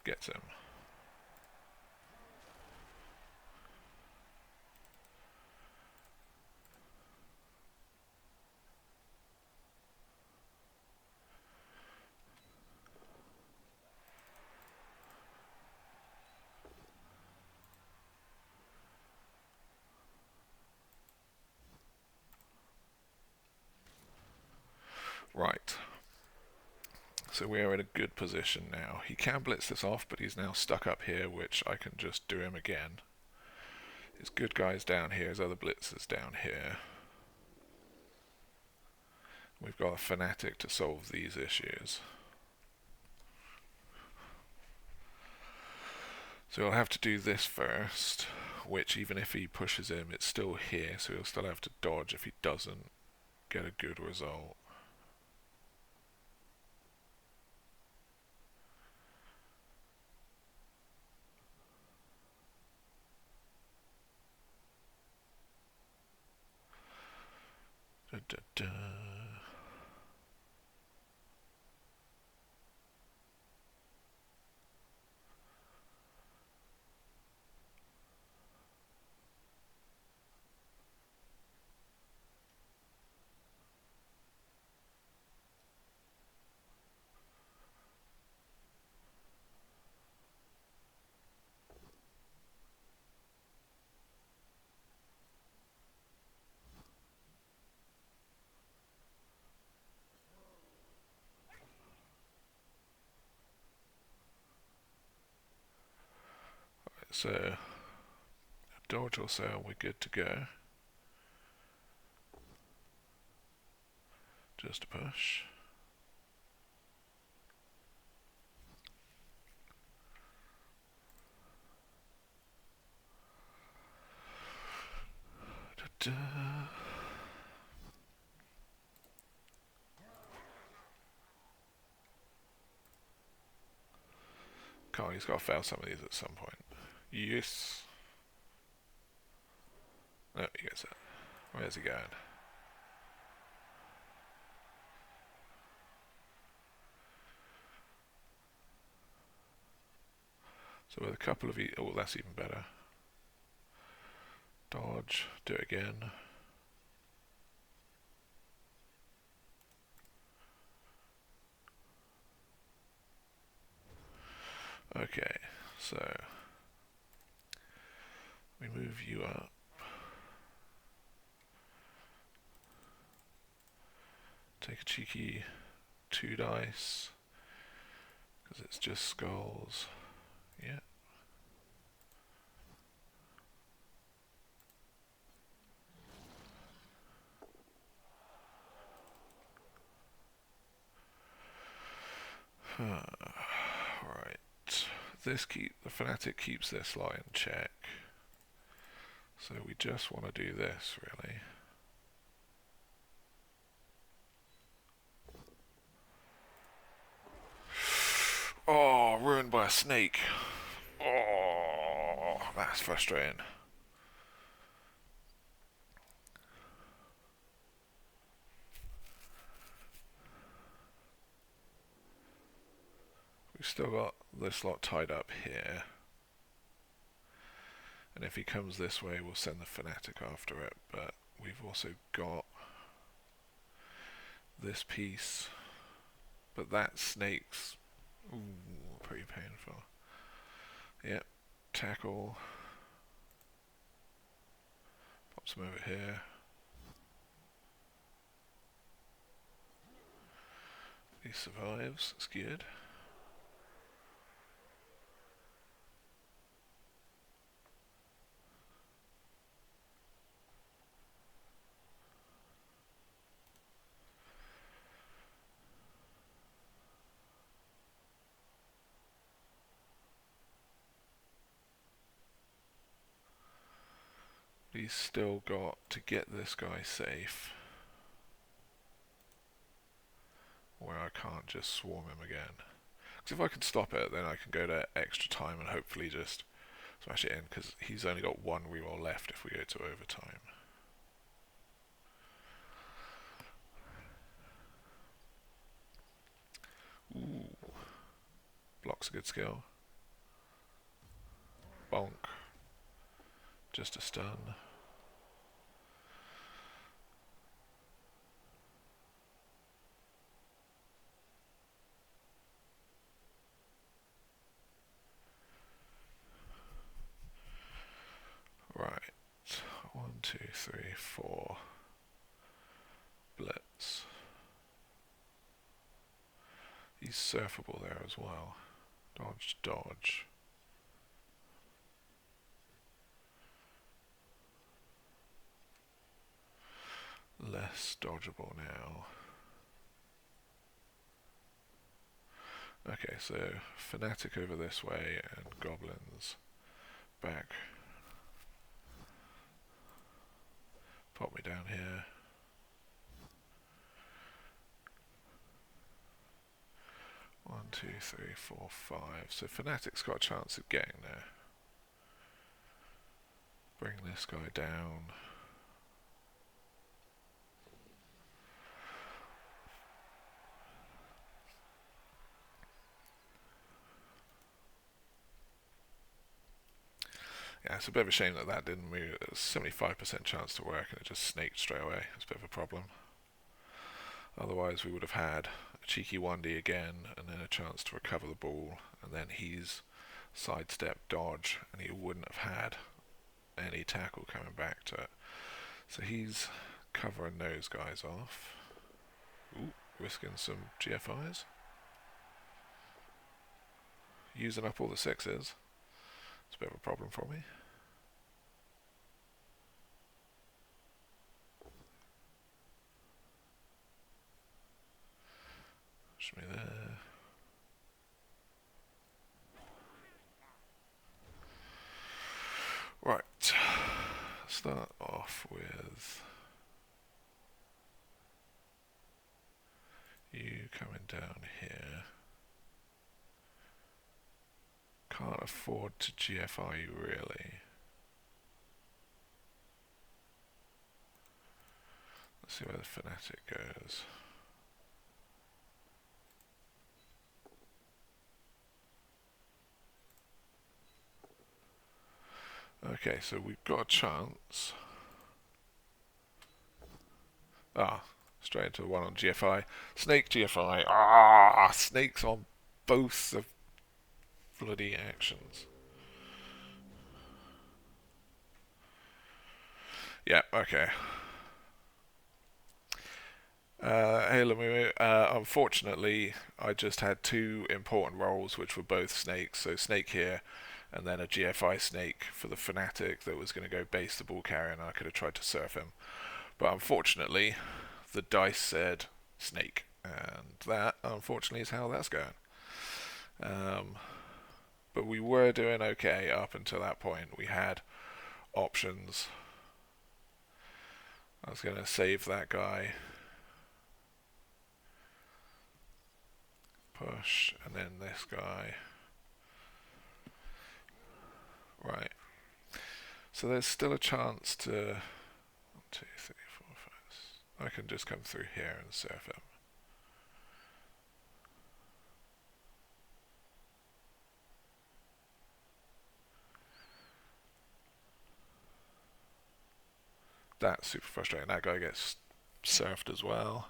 gets him. Right. So we are in a good position now. He can blitz this off, but he's now stuck up here, which I can just do him again. His good guy's down here, his other blitzers down here. We've got a Fanatic to solve these issues. So he'll have to do this first, which even if he pushes him, it's still here, so he'll still have to dodge if he doesn't get a good result. Da, da, da. So, dodge or so, we're good to go. Just a push. Da, da. Come on, he's got to fail some of these at some point. Yes. No, he gets it. Where's he going? So with a couple of... oh, that's even better. Dodge. Do it again. Okay, so... we move you up. Take a cheeky 2 dice, because it's just skulls. Yeah. Right. The fanatic keeps this lie in check. So we just want to do this, really. Oh, ruined by a snake. Oh, that's frustrating. We've still got this lot tied up here. And if he comes this way, we'll send the fanatic after it. But we've also got this piece. But that snake's pretty painful. Yep. Tackle. Pops him over here. He survives. That's good. He's still got to get this guy safe, where I can't just swarm him again. Because if I can stop it, then I can go to extra time and hopefully just smash it in, because he's only got one reroll left if we go to overtime. Ooh. Block's a good skill. Bonk. Just a stun. Right. 1, 2, 3, 4. Blitz. He's surfable there as well. Dodge, dodge. Less dodgeable now. Okay, so fanatic over this way and goblins back. Pop me down here. One, two, three, four, five. So fanatic's got a chance of getting there. Bring this guy down. Yeah, it's a bit of a shame that that didn't move. It was 75% chance to work and it just snaked straight away. It's a bit of a problem. Otherwise we would have had a cheeky 1D again and then a chance to recover the ball, and then he's sidestep dodge and he wouldn't have had any tackle coming back to it. So he's covering those guys off. Ooh, risking some GFIs. Using up all the sixes. It's a bit of a problem for me. Push me there. Right. Start off with you coming down here. Can't afford to GFI you really. Let's see where the fanatic goes. Okay, so we've got a chance. Straight into the one on GFI. Snake GFI. Snakes on both the bloody actions. Yeah, okay. Hey Lamu, unfortunately, I just had two important roles, which were both snakes. So snake here, and then a GFI snake for the fanatic that was going to go base the ball carrier, and I could have tried to surf him. But unfortunately, the dice said snake, and that unfortunately is how that's going. Um, but we were doing okay up until that point. We had options. I was going to save that guy, push, and then this guy. Right. So there's still a chance to 1, 2, 3, 4, 5. I can just come through here and surf him. That's super frustrating. That guy gets surfed as well.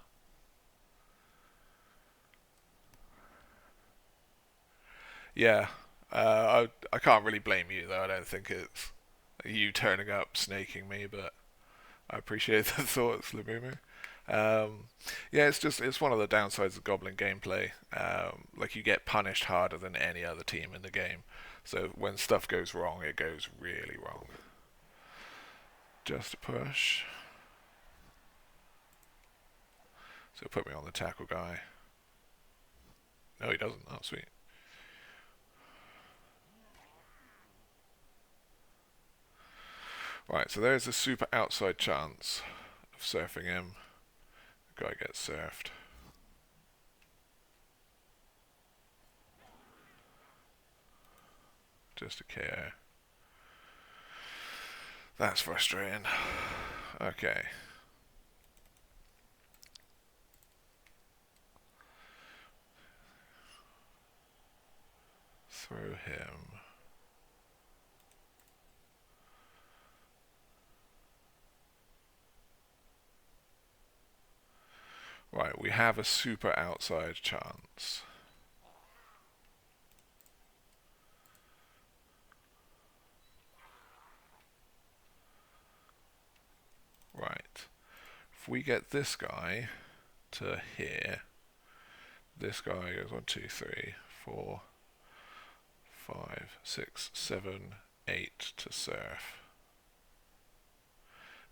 Yeah, I can't really blame you though. I don't think it's you turning up snaking me, but I appreciate the thoughts, Lamumu. Um, yeah, it's one of the downsides of Goblin gameplay. Like you get punished harder than any other team in the game. So when stuff goes wrong, it goes really wrong. Just a push. So put me on the tackle guy. No, he doesn't. Oh, sweet. Right, so there's a super outside chance of surfing him. The guy gets surfed. Just a KO. That's frustrating. Okay. Throw him. Right, we have a super outside chance. Right. If we get this guy to here, this guy goes 1, 2, 3, 4, 5, 6, 7, 8 to surf.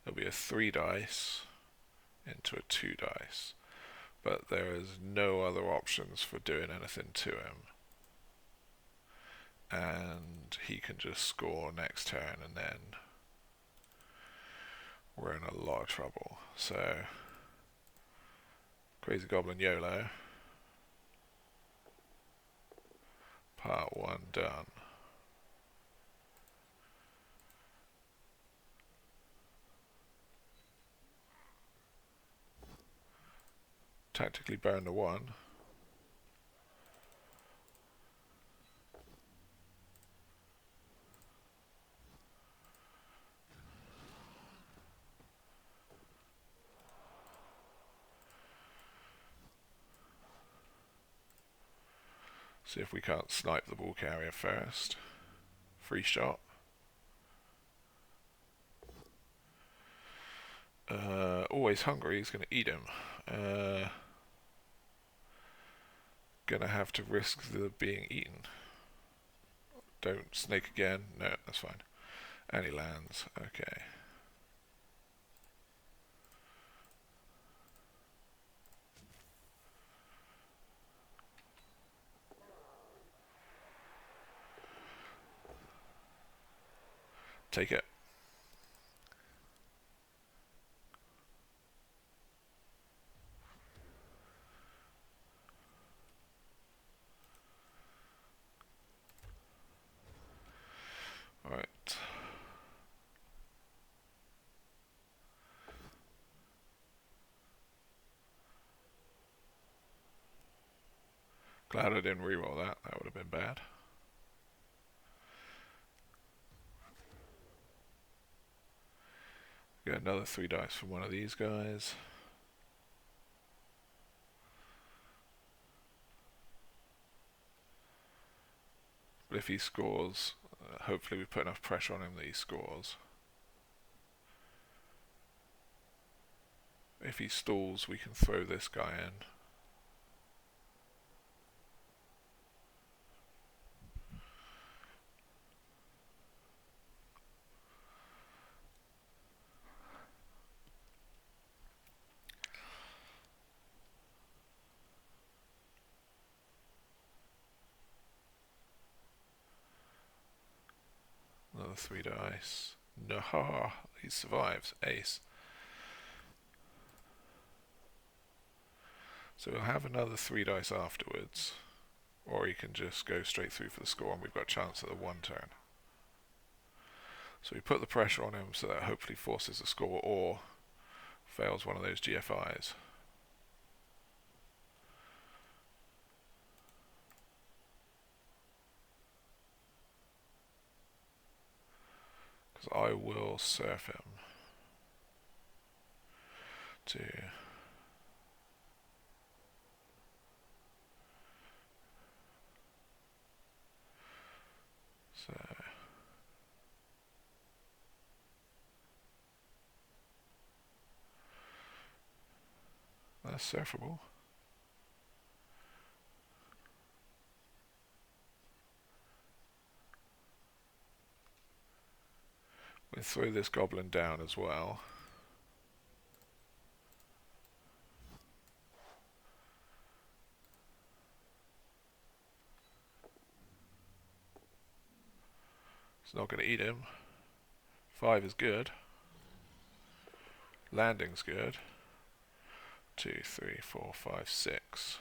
There'll be a 3 dice into a 2 dice. But there is no other options for doing anything to him. And he can just score next turn, and then we're in a lot of trouble. So, Crazy Goblin YOLO. Part 1 done. Tactically burn the 1. See if we can't snipe the ball carrier first. Free shot. Always hungry, he's going to eat him. Gonna have to risk the being eaten. Don't snake again. No, that's fine. And he lands. Okay. Take it. Alright. Glad I didn't reroll that. That would have been bad. Get another 3 dice from one of these guys. But if he scores, hopefully we put enough pressure on him that he scores. If he stalls, we can throw this guy in. Another 3 dice. No, he survives. Ace. So we'll have another 3 dice afterwards. Or he can just go straight through for the score and we've got a chance at the 1 turn. So we put the pressure on him so that hopefully forces a score or fails one of those GFIs. Because I will surf him to... So... That's surfable. We'll throw this goblin down as well. It's not going to eat him. 5 is good. Landing's good. 2, 3, 4, 5, 6.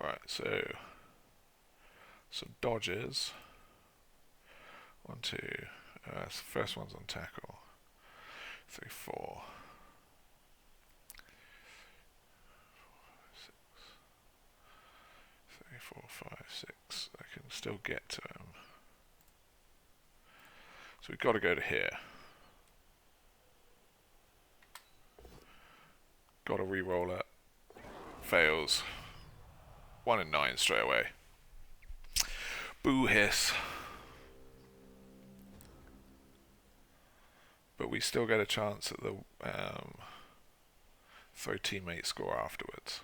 Alright, so some dodges. 1, 2. The first one's on tackle. 3, 4. 3, 4, 5, 6. I can still get to him. So we've got to go to here. Got to re-roll it. Fails. 1 in 9 straight away. Boo hiss. But we still get a chance at the throw teammate score afterwards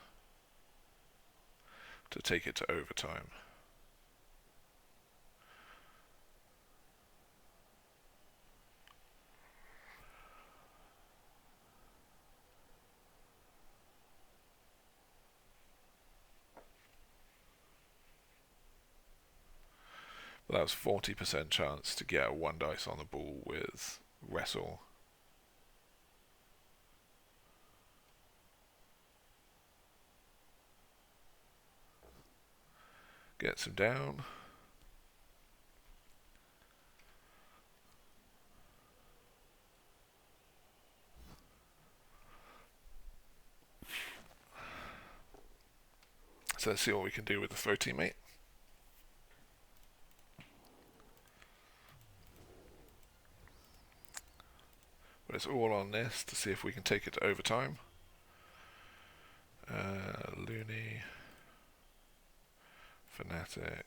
to take it to overtime. But that was 40% chance to get a 1 dice on the ball with wrestle. Gets him down. So let's see what we can do with the throw teammate. But it's all on this to see if we can take it to overtime. Looney. Fanatic.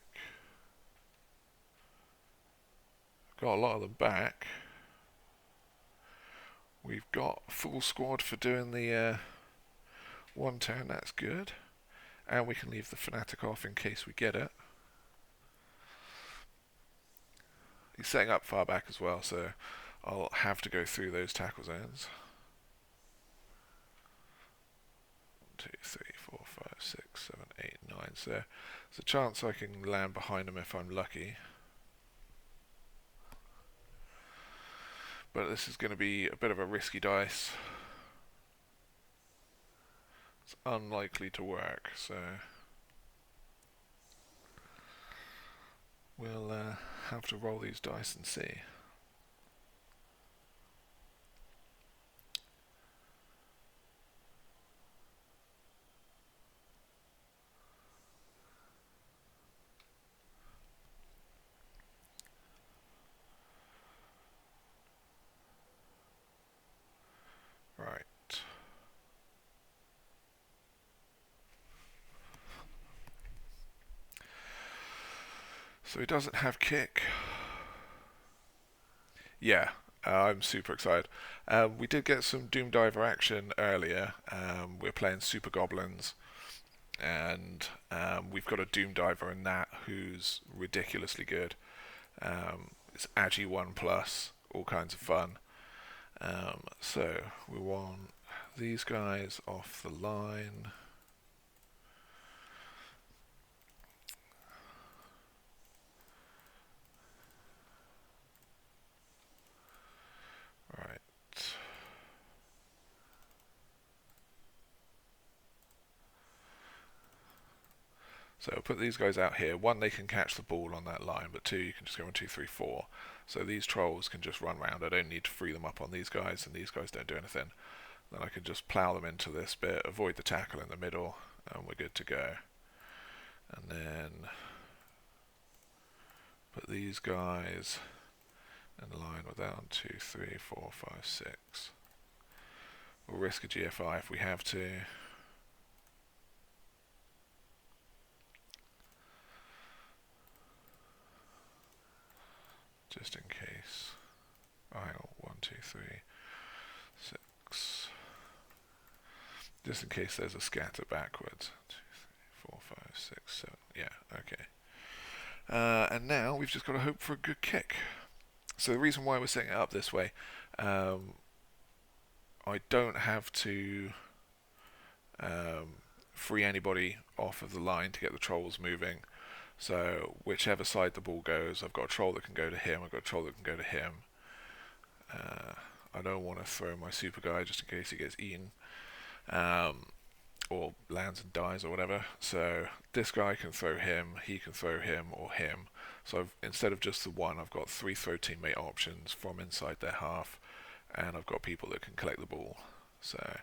Got a lot of them back. We've got full squad for doing the 1 turn, that's good. And we can leave the Fanatic off in case we get it. He's setting up far back as well, so I'll have to go through those tackle zones. 1, 2, 3, 4, 5, 6, 7, 8, 9. So there's a chance I can land behind him if I'm lucky. But this is going to be a bit of a risky dice. It's unlikely to work, so we'll have to roll these dice and see. Right. So he doesn't have kick. Yeah, I'm super excited. We did get some Doom Diver action earlier. We're playing Super Goblins, and we've got a Doom Diver in that who's ridiculously good. It's Agi 1 plus, all kinds of fun. So we want these guys off the line. Right. So I'll put these guys out here. One, they can catch the ball on that line, but two, you can just go 1, 2, 3, 4. So these trolls can just run around. I don't need to free them up on these guys, and these guys don't do anything. Then I can just plow them into this bit, avoid the tackle in the middle, and we're good to go. And then put these guys in line with that. 1, 2, 3, 4, 5, 6. We'll risk a GFI if we have to. Just in case. Oh, hang on. 1, 2, 3, 6. Just in case there's a scatter backwards. 2, 3, 4, 5, 6, 7. Yeah, okay. And now we've just got to hope for a good kick. So the reason why we're setting it up this way, I don't have to free anybody off of the line to get the trolls moving. So whichever side the ball goes, I've got a troll that can go to him, I've got a troll that can go to him. I don't want to throw my super guy just in case he gets eaten. Or lands and dies or whatever. So this guy can throw him, he can throw him or him. So instead of just the one, I've got 3 throw teammate options from inside their half, and I've got people that can collect the ball. So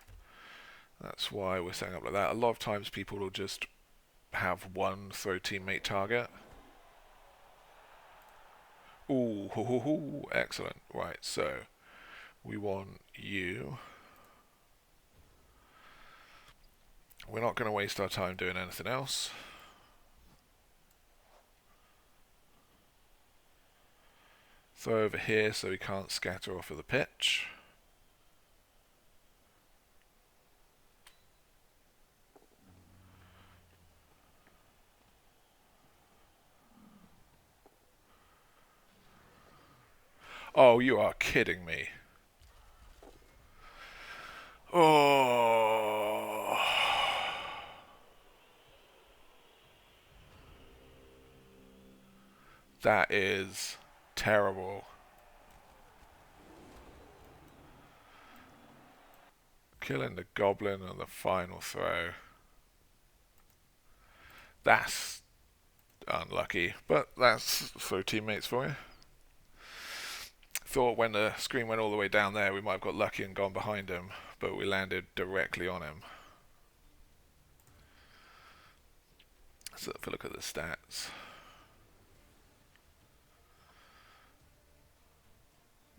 that's why we're setting up like that. A lot of times people will just have one throw teammate target. Ooh, hoo, hoo, hoo. Excellent. Right, so we want you. We're not going to waste our time doing anything else. Throw over here so he can't scatter off of the pitch. Oh, you are kidding me. Oh. That is terrible. Killing the goblin on the final throw. That's unlucky, but that's throw teammates for you. Thought when the screen went all the way down there we might have got lucky and gone behind him, but we landed directly on him. So if we look at the stats.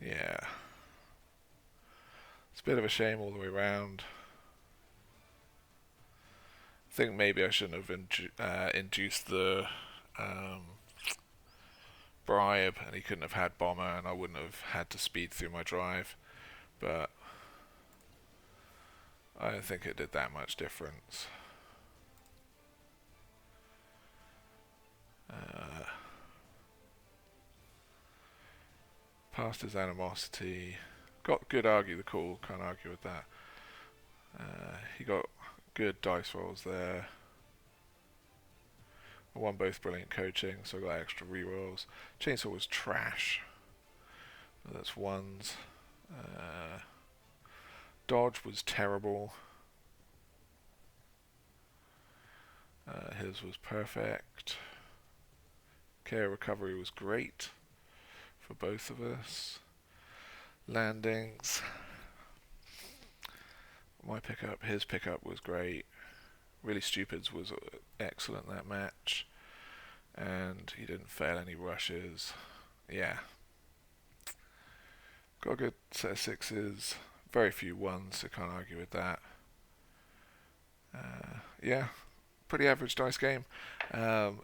Yeah. It's a bit of a shame all the way around. I think maybe I shouldn't have induced the bribe, and he couldn't have had bomber, and I wouldn't have had to speed through my drive. But I don't think it did that much difference. Passed his animosity. Got good argue the call, can't argue with that. He got good dice rolls there. I won both brilliant coaching, so I got extra rerolls. Chainsaw was trash. That's ones. Dodge was terrible. His was perfect. KO recovery was great for both of us. Landings. My pickup, his pickup was great. Really Stupid's was excellent that match. And he didn't fail any rushes. Yeah. Got a good set of sixes. Very few ones, so can't argue with that. Yeah. pretty average dice game.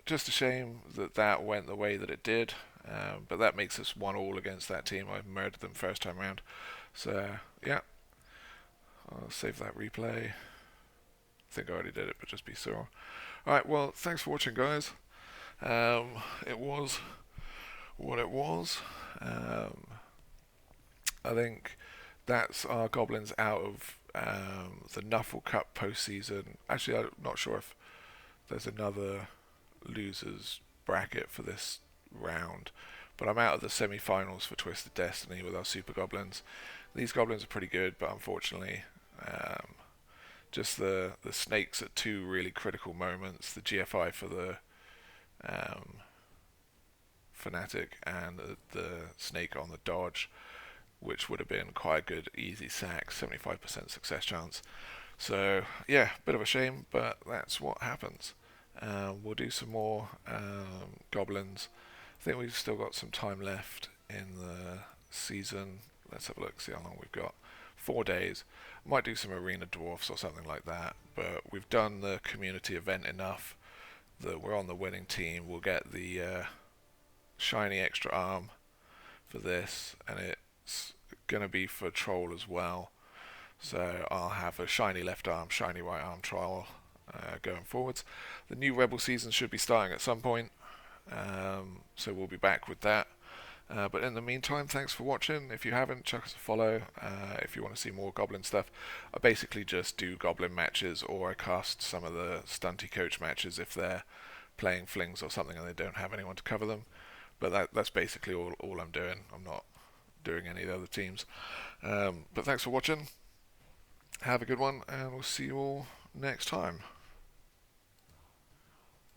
Just a shame that that went the way that it did. But that makes us 1-1 against that team. I murdered them first time round. So, yeah. I'll save that replay. I think I already did it, but just be sure. Alright, well, thanks for watching, guys. It was what it was. I think that's our goblins out of the Nuffle Cup postseason. Actually, I'm not sure if there's another losers bracket for this round, but I'm out of the semi-finals for Twisted Destiny with our Super Goblins. These goblins are pretty good, but unfortunately, just the snakes at two really critical moments, the GFI for the Fanatic and the snake on the dodge, which would have been quite a good easy sack, 75% success chance. So yeah, bit of a shame, but that's what happens. We'll do some more goblins. I think we've still got some time left in the season. Let's have a look, see how long we've got. 4 days. Might do some arena dwarfs or something like that, but we've done the community event enough that we're on the winning team. We'll get the shiny extra arm for this, and it's gonna be for troll as well. So I'll have a shiny left arm, shiny right arm troll going forwards. The new Rebbl season should be starting at some point, so we'll be back with that. But in the meantime, thanks for watching. If you haven't, chuck us a follow. If you want to see more Goblin stuff, I basically just do Goblin matches, or I cast some of the stunty coach matches if they're playing flings or something and they don't have anyone to cover them. But that's basically all I'm doing. I'm not doing any of the other teams. But thanks for watching. Have a good one, and we'll see you all next time.